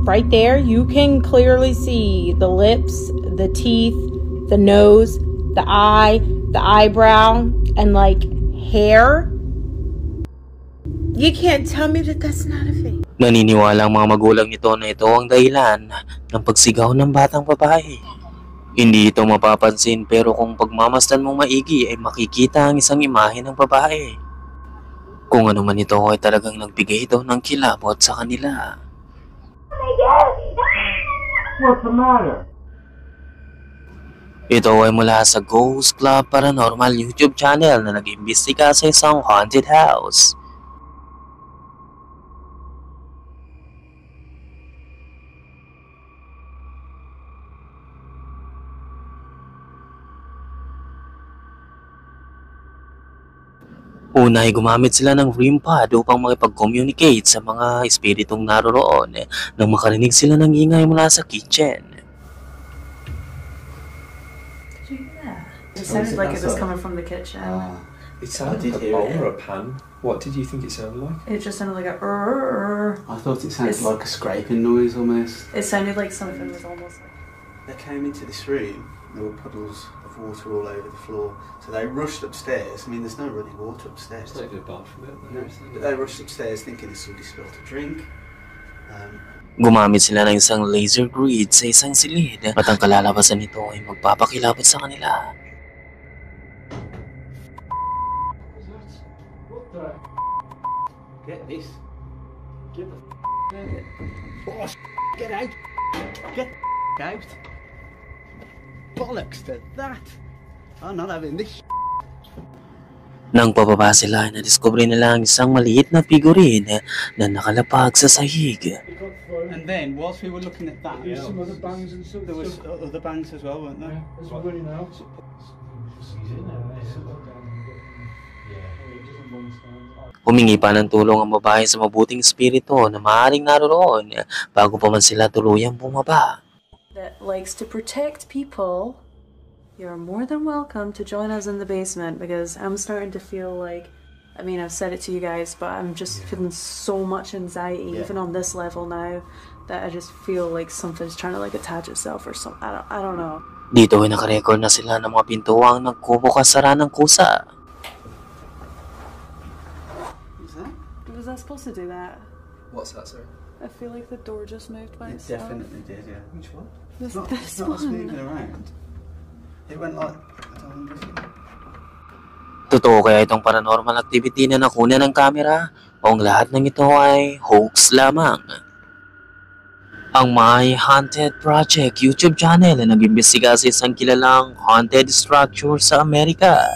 Right there you can clearly see the lips, the teeth, the nose, the eye, the eyebrow, and like hair. You can't tell me that that's not a fake. Naniniwala ang mga magulang nito na ito ang dahilan ng pagsigaw ng batang babae. Hindi ito mapapansin, pero kung pagmamasdan mong maigi ay makikita ang isang imahe ng babae. Kung ano man ito ay talagang nagbigay ito ng kilabot sa kanila. What's the matter? Ito ay mula sa Ghost Club Paranormal YouTube channel na nag-imbestiga sa isang haunted house. Una ay gumamit sila ng REM pod upang makipag-communicate sa mga espiritong naroroon nang makarinig sila ng ingay mula sa kitchen. It sounded like it was coming from the kitchen. It sounded like a bowl or a pan. What did you think it sounded like? It just sounded like a I thought it sounded like a scraping noise almost. It sounded like something was almost like... They came into this room, there were puddles of water all over the floor, so they rushed upstairs. I mean, there's no running water upstairs. It's like a bathroom, No, but they rushed upstairs thinking somebody spilled a drink. Gumamit sila ng isang laser grid sa isang silid at ang kalalabasan nito ay magpapakilabot sa kanila. Get this. Get the out. Oh, get out. Get out. Bollocks to that. I'm not having this. Nang pababa sila, nadiskubre nila ang isang maliit na figurine na nakalapag sa sahig. And then, whilst we were looking at that, There's some other bangs and stuff. there was other bangs as well, weren't there? There's running out. Humingi pa ng tulong ang babae sa mabuting espiritu na maaaring naroroon bago pa man sila tuluyang bumaba. That likes to protect people. You're more than welcome to join us in the basement, because I'm starting to feel like, I mean, I've said it to you guys, but I'm just feeling so much anxiety, even on this level now, that I just feel like something's trying to like attach itself or something. I don't know. Dito ay nakarecord na sila ng mga pintuang nagkubukas-sara ng kusa. Was I supposed to do that? What's that, sir? I feel like the door just moved by It itself. definitely did, yeah. Which one? This It's not one. moving around. It went like, I don't understand. Totoo kaya itong paranormal activity na nakuna ng kamera o ang lahat ng ito ay hoax lamang? Ang My Haunted Project YouTube channel na nag-imbestiga sa isang kilalang haunted structure sa Amerika.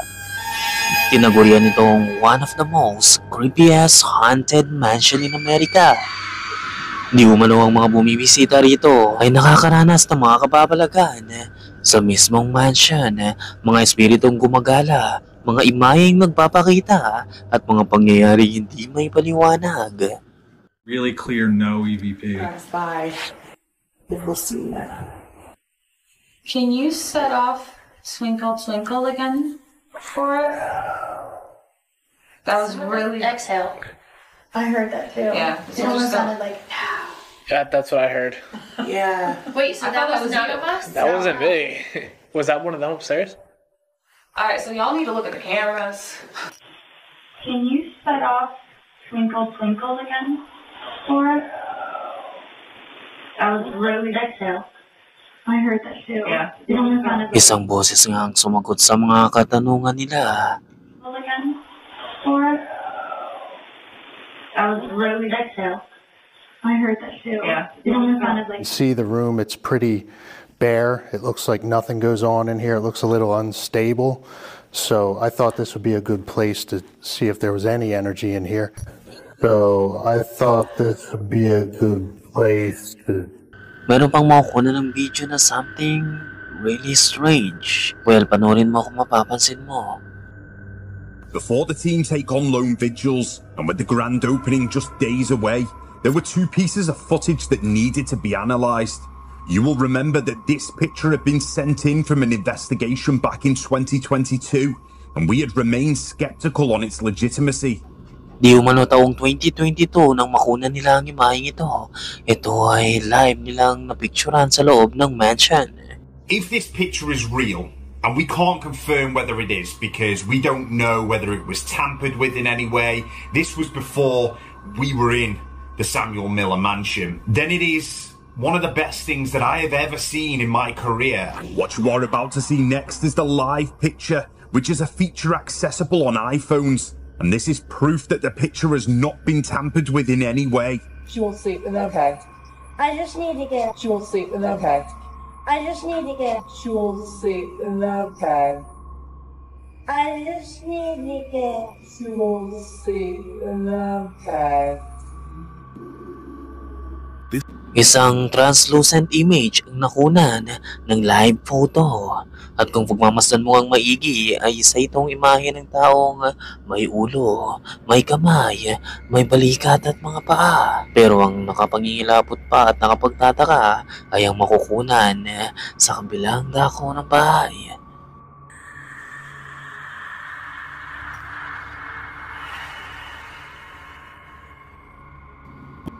Tinagurian itong one of the most creepiest haunted mansion in America. Di umano ang mga bumibisita rito ay nakakaranas ng mga kababalagan sa mismong mansion, mga espiritong gumagala, mga imayeng nagpapakita at mga pangyayaring hindi may paliwanag. Really clear no EVP. Bye. Can you set off Twinkle Twinkle again for it? That was really... Exhale. I heard that too. Yeah. It almost sounded like. Yeah, that's what I heard. Yeah. Wait, so that was none of us? That wasn't me. Was that one of them upstairs? Alright, so y'all need to look at the cameras. Can you set off Twinkle Twinkle again for it? That was really exhale. I heard that too. Yeah. It almost sounded like. Isang boses nga ang sumagot sa mga katanungan nila. Again for it. That was really exhale. I heard that too. Yeah. It almost sounded like. See the room, it's pretty bare. It looks like nothing goes on in here. It looks a little unstable. So I thought this would be a good place to see if there was any energy in here. So I thought this would be a good place to... Meron pang makukuha ng video na something really strange. Well, panoorin mo kung mapapansin mo. Before the team take on lone vigils, and with the grand opening just days away, there were two pieces of footage that needed to be analysed. You will remember that this picture had been sent in from an investigation back in 2022, and we had remained skeptical on its legitimacy. Di umano taong 2022 nang makunan nila ang imaheng ito. Ito ay live nilang napicturan sa loob ng mansion. If this picture is real, and we can't confirm whether it is because we don't know whether it was tampered with in any way, this was before we were in the Samuel Miller mansion, then it is one of the best things that I have ever seen in my career. What you are about to see next is the live picture, which is a feature accessible on iPhones. And this is proof that the picture has not been tampered with in any way. She won't sleep, and okay. I just need to get. She won't sleep, and okay. I just need to get. She won't sleep, and okay. I just need to get. She won't sleep, and okay. Isang translucent image ang nakunan ng live photo. At kung pagmamasdan mo ang maigi ay isa itong imahe ng taong may ulo, may kamay, may balikat at mga paa. Pero ang nakapangingilabot pa at nakapagtataka ay ang makukunan sa kabilang dako ng bahay.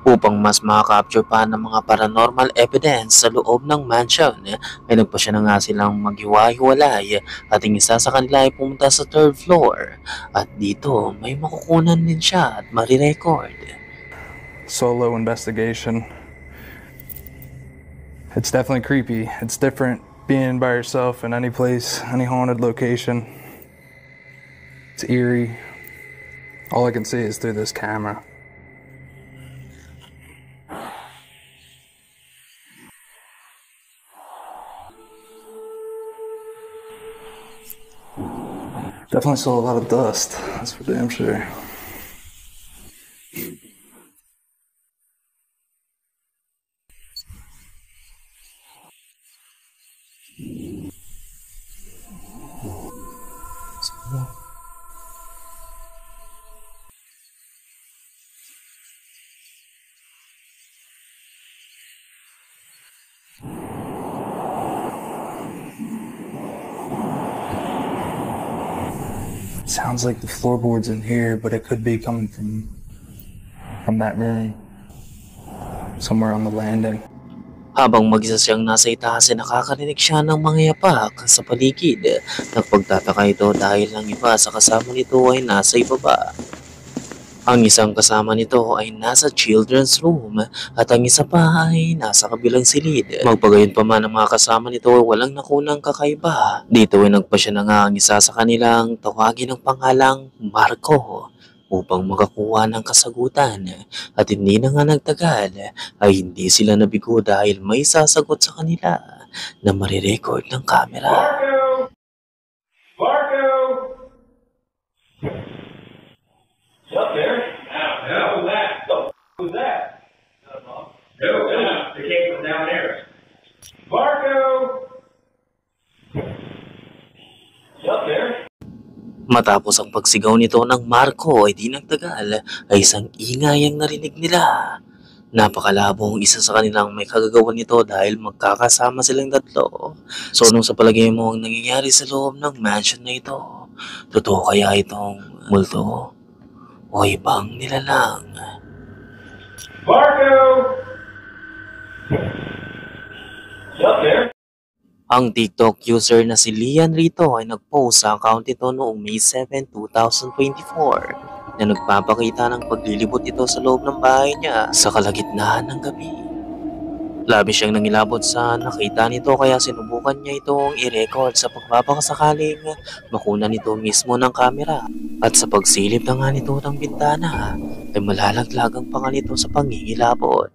Upang mas makaka-capture pa ng mga paranormal evidence sa loob ng mansion, ay nagpa siya na nga silang maghiwa-hiwalay at ang isa sa kanila ay pumunta sa 3rd floor. At dito may makukunan din siya at marirecord. Solo investigation. It's definitely creepy. It's different being by yourself in any place, any haunted location. It's eerie. All I can see is through this camera. Definitely saw a lot of dust, that's for damn sure. Sounds like the floorboards in here, but it could be coming from that room. Somewhere on the landing. Habang mag-isa siyang nasa itaas ay nakakarinig siya ng mga yapak sa paligid. Nagpagtataka ito dahil ang iba sa kasama nito ay nasa ibaba. Ang isang kasama nito ay nasa children's room at ang isa pa ay nasa kabilang silid. Magpagayon pa man ang mga kasama nito ay walang nakunang kakaiba. Dito ay nagpa siya na nga ang isa sa kanilang tawagin ng pangalang Marco upang makakuha ng kasagutan. At hindi na nga nagtagal ay hindi sila nabigo dahil may sasagot sa kanila na marirecord ng camera. Marco! Marco! Up there? How was that? The f was that? No, it came from down there. Marco! Up there? Matapos ang pagsigaw nito ng Marco ay di nagtagal ay isang ingay ang narinig nila. Napakalabong isa sa kanilang may kagagawan nito dahil magkakasama silang tatlo. So nung sa palagay mo ang nangyayari sa loob ng mansion na ito, totoo kaya itong multo o ibang nilalang? Marco! Up there? Ang TikTok user na si Lian Rito ay nag-post sa account ito noong May 7, 2024 na nagpapakita ng paglilibot ito sa loob ng bahay niya sa kalagitnaan ng gabi. Labis siyang nangilabot sa nakita nito kaya sinubukan niya itong i-record sa pagpapakasakaling makunan nito mismo ng kamera. At sa pagsilip na nga nito ng bintana, ay malalaglagang pa nga nito sa pangingilabot.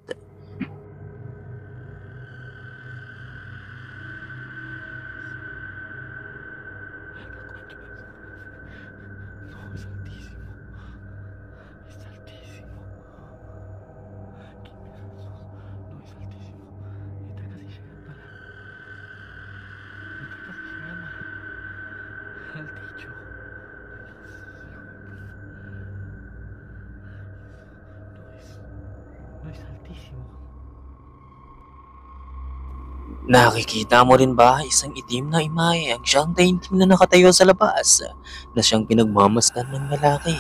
Nakikita mo rin ba isang itim na imahe ang siyang daintim na nakatayo sa labas na siyang pinagmamasdan ng lalaki.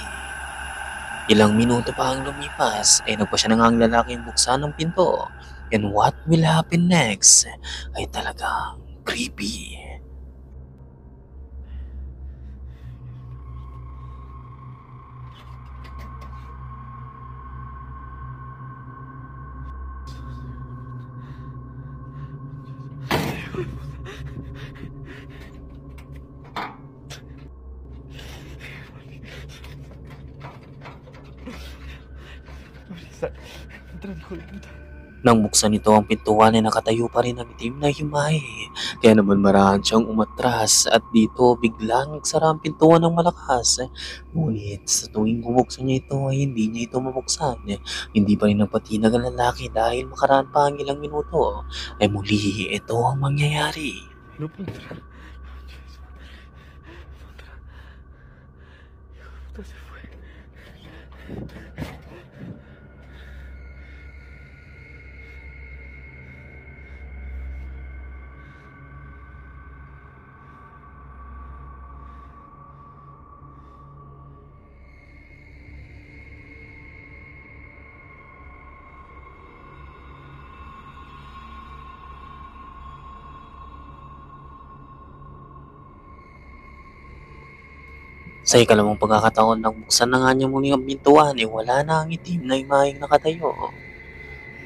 Ilang minuto pa ang lumipas ay nagpa siya na nga ang lalaking buksan ng pinto, and what will happen next ay talagang creepy. Nang buksan nito ang pintuan ay nakatayo pa rin ang itim na imahe. Kaya naman marahan siyang umatras at dito biglang nagsara ang pintuan ng malakas. Ngunit sa tuwing bubuksan niya ito ay hindi niya ito mabuksan. Hindi pa rin napatinag ang lalaki dahil makaraan pa ang ilang minuto ay muli ito ang mangyayari. Sa ikalawang pagkakataon nang buksan na nga niya muli ang pintuan ay wala na ang itim na imaheng nakatayo.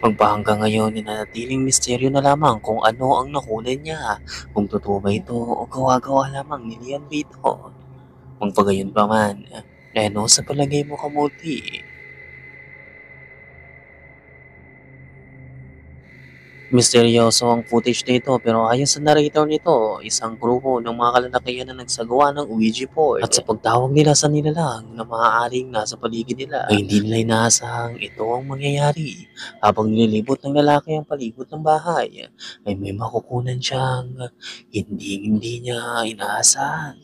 Magpahanggang ngayon ay nanatiling misteryo na lamang kung ano ang nakunan niya, kung totoo ba ito o gawa-gawa lamang ni Lian Vito. Magpagayon pa man, ano sa palagay mo kamuti? Misteryoso ang footage nito pero ayon sa narrator nito, isang grupo ng mga kalalakihan na nagsagawa ng Ouija board at sa pagtawag nila sa nilalang na maaaring nasa paligid nila ay hindi nila inaasahang ito ang mangyayari. Habang nililibot ng lalaki ang palibot ng bahay ay may makukunan siyang hindi niya inaasahan.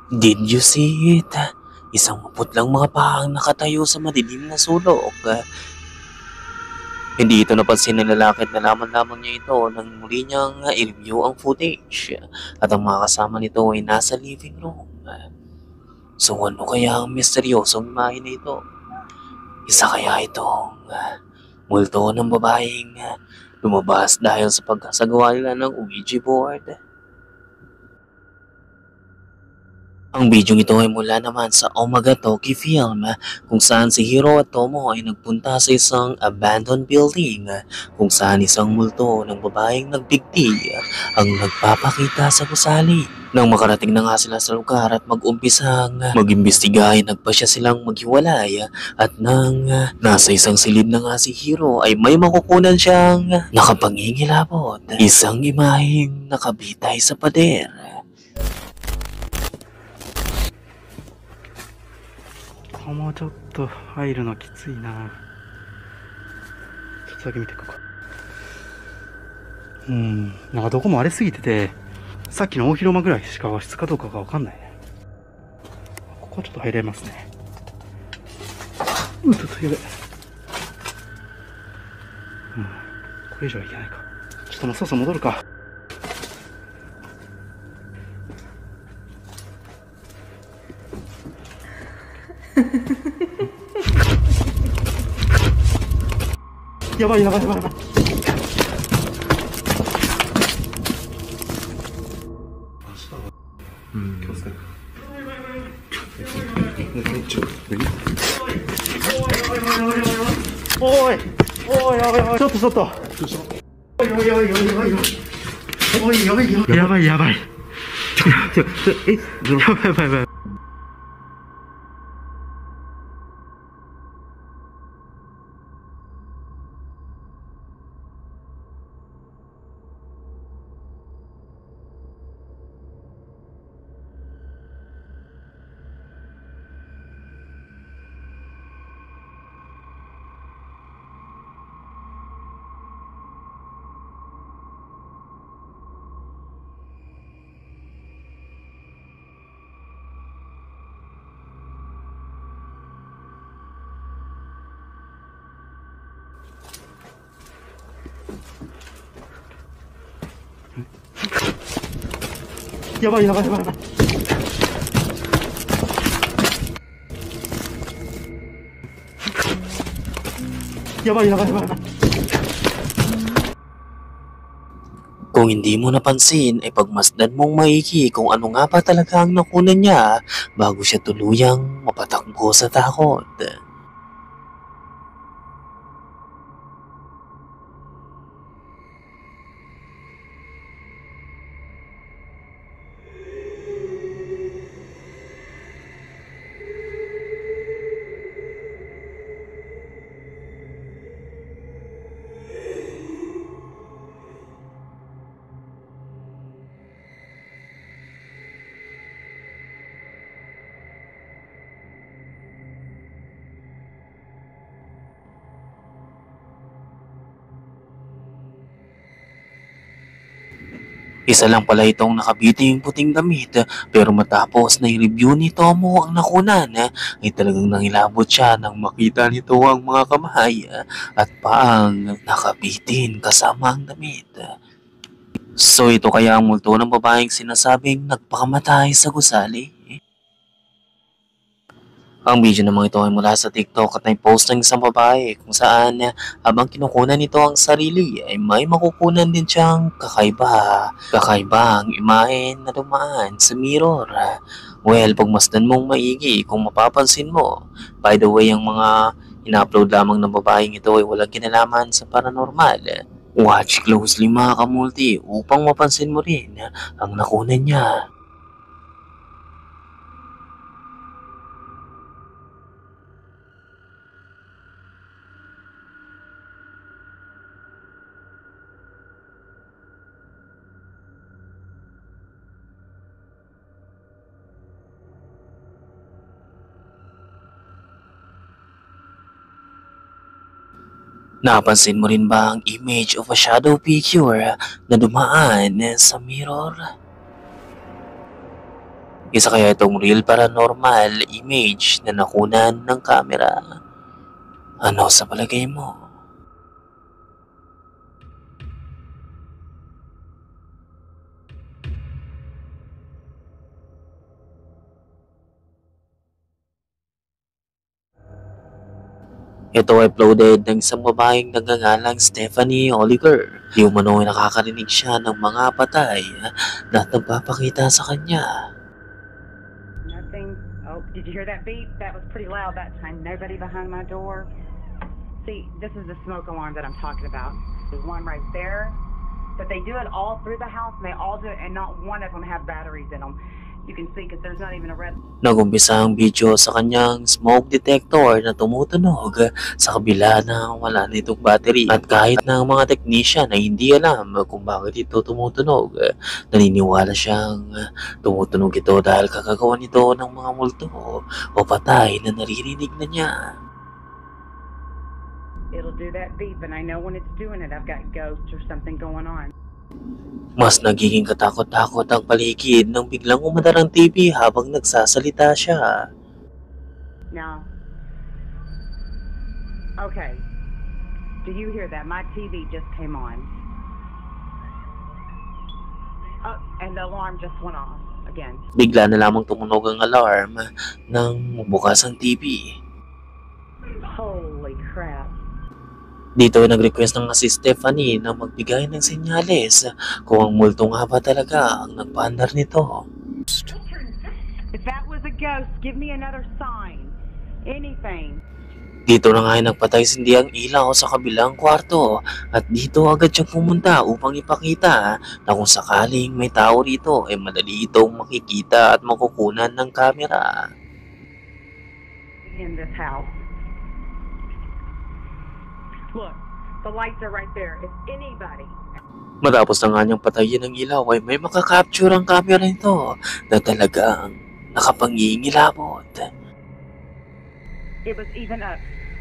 Did you see it? Isang maputlang mga pahang nakatayo sa madilim na sulok. Hindi ito napansin ng lalaki at nalaman lamang niya ito nang muli niyang i-review ang footage. At ang mga kasama nito ay nasa living room. So ano kaya ang misteryosong imahe na ito? Isa kaya itong multo ng babaeng lumabas dahil sa pagkasagawa nila ng Ouija board? Ang bidyong ito ay mula naman sa Omega Toki Film kung saan si Hiro at Tomo ay nagpunta sa isang abandoned building kung saan isang multo ng babaeng nagbigti ang nagpapakita sa gusali. Nang makarating na nga sila sa lugar at mag-umpisang mag-imbestiga ay nagpasya silang maghiwalay at nang nasa isang silid na nga si Hiro ay may makukunan siyang nakapangingilabot, isang imaheng nakabitay sa pader. もうちょっと入るのきついな。ちょっとだけ見ていこうか。なんかどこも荒れすぎてて、さっきの大広間ぐらいしか和室かどうかがわかんないね。ここはちょっと入れますね。ちょっとやべ。これ以上はいけないか。ちょっともうそろそろ戻るか。やばいやばいやばいやばい。気をつけて。おいちょっとちょっとおいやばいやばいやばいやばいやばいやばいやばいやばいやばいやばい Kung hindi mo napansin ay pagmasdan mong maigi kung ano nga ba talaga ang nakunan niya bago siya tuluyang mapatakbo sa takot. Isa lang pala itong nakabiting puting damit pero matapos na i-review ni Tomo ang nakunan ay talagang nangilabot siya nang makita nito ang mga kamay at paang nakabitin kasama ang damit. So ito kaya ang multo ng babaeng sinasabing nagpakamatay sa gusali? Ang video ng mga ito ay mula sa TikTok at na-post ng isang babae kung saan habang kinukunan nito ang sarili ay may makukunan din siyang kakaibang imahen na dumaan sa mirror. Well, pagmasdan mong maigi kung mapapansin mo. By the way, ang mga ina-upload lamang ng babaeng ito ay walang kinalaman sa paranormal. Watch closely mga kamulti upang mapansin mo rin ang nakunan niya. Napansin mo rin ba ang image of a shadow picture na dumaan sa mirror? Isa kaya itong real paranormal image na nakunan ng camera? Ano sa palagay mo? Ito ay uploaded ng isang babaeng nagngangalang Stephanie Oliver. Di umano ay nakakarinig siya ng mga patay na nagpapakita sa kanya. Nothing. Oh, did you hear that beep? That was pretty loud that time. Nobody behind my door. See, this is the smoke alarm that I'm talking about. There's one right there. But they do it all through the house, and they all do it, and not one of them have batteries in them. You can see because there's not even a red. Nagumpisa ang video sa kanyang smoke detector na tumutunog sa kabila na wala na itong battery. At kahit na ang mga technician ay hindi alam kung bakit ito tumutunog, naniniwala siyang tumutunog ito dahil kakagawa nito ng mga multo o patay na naririnig na niya. It'll do that beep, and I know when it's doing it, I've got ghosts or something going on. Mas nagiging katakot-takot ang paligid nang biglang umadar ang TV habang nagsasalita siya. Now, okay, do you hear that? My TV just came on. Oh, and the alarm just went off again. Bigla na lamang tumunog ang alarm nang bukas ang TV. Holy crap. Dito ay nag-request ng si Stephanie na magbigay ng senyales kung ang multo nga ba talaga ang nagpaandar nito. If that was a ghost, give me another sign. Anything. Dito na nga ay nagpatay sindi ang ilaw sa kabilang kwarto at dito agad siyang pumunta upang ipakita na kung sakaling may tao rito ay madali itong makikita at makukunan ng kamera. In this house. Look, the lights are right there. If anybody. Matapos na nga niyang patayin ang ilaw ay may makakapture ang camera nito na talagang nakapangingilabot. It was even up.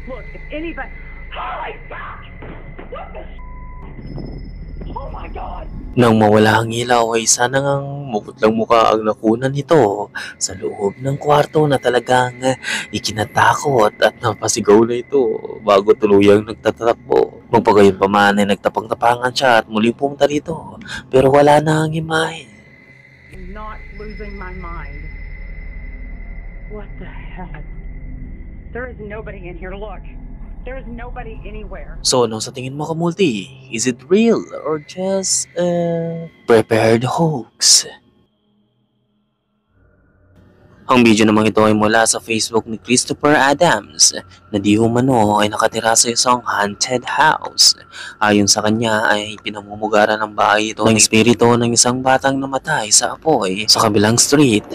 Look, if anybody. Holy fuck! What the? Oh my God! Nang mawala ang ilaw ay sana ngang mukutlang mukha ang nakunan nito sa loob ng kwarto na talagang ikinatakot at napasigaw na ito bago tuluyang nagtatakbo. Magpagayon pa man ay nagtapang-tapangan siya at muling pumunta rito pero wala na ang imahe. I'm not losing my mind. What the hell? There is nobody in here. Look, there is nobody anywhere. So ano sa tingin mo, Kamulti? Is it real or just a prepared hoax? Ang video namang ito ay mula sa Facebook ni Christopher Adams na di umano ay nakatira sa isang haunted house. Ayon sa kanya ay pinamumugaran ng bahay ito ng espiritu ng isang batang namatay sa apoy sa kabilang street.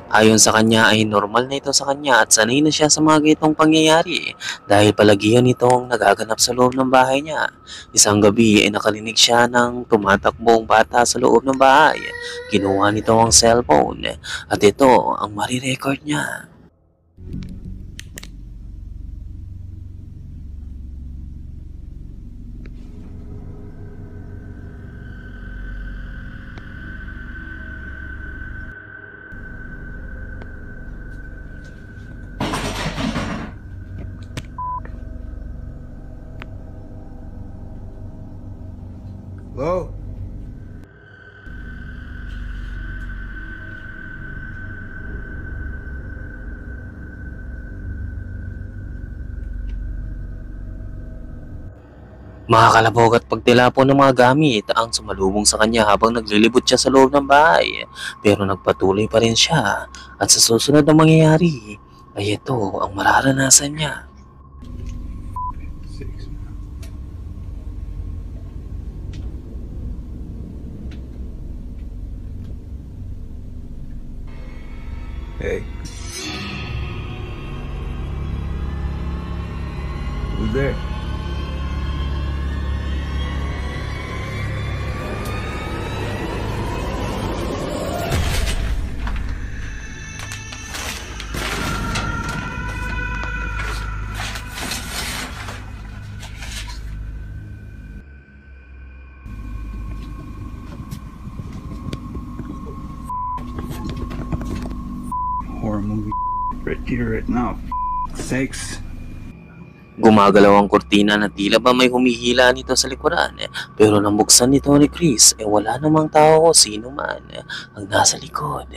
Ayon sa kanya ay normal na ito sa kanya at sanay na siya sa mga ganitong pangyayari dahil palagian itong nagaganap sa loob ng bahay niya. Isang gabi ay nakarinig siya ng tumatakbong bata sa loob ng bahay. Kinuha nito ang cellphone at ito ang marirecord niya. Hello? Makakalabog at pagtilapon ng mga gamit ang sumalubong sa kanya habang naglilibot siya sa loob ng bahay. Pero nagpatuloy pa rin siya at sa susunod na mangyayari ay ito ang mararanasan niya. Hey. Who's there? Horror movie right here, right now. Sakes. Gumagalaw ang kurtina na tila ba may humihila nito sa likuran pero nang buksan nito ni Chris wala namang tao o sino man ang nasa likod.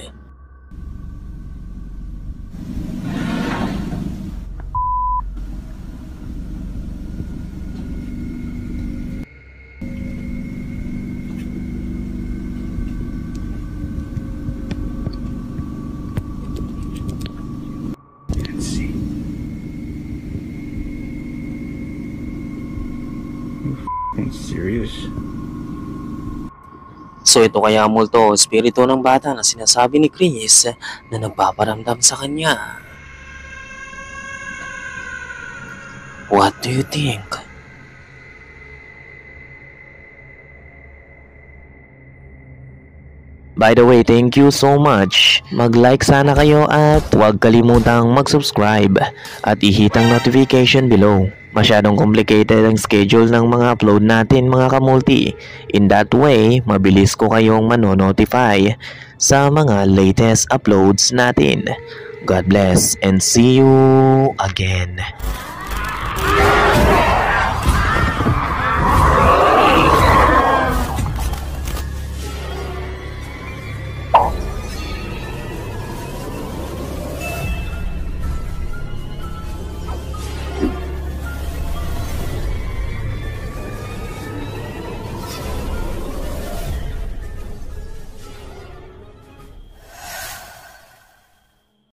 Serious? So ito kaya multo, espiritu ng bata na sinasabi ni Chris na nagpaparamdam sa kanya. What do you think? By the way, thank you so much. Mag-like sana kayo at huwag kalimutang mag-subscribe at i-hit ang notification below. Masyadong complicated ang schedule ng mga upload natin mga kamulti. In that way, mabilis ko kayong mano-notify sa mga latest uploads natin. God bless and see you again.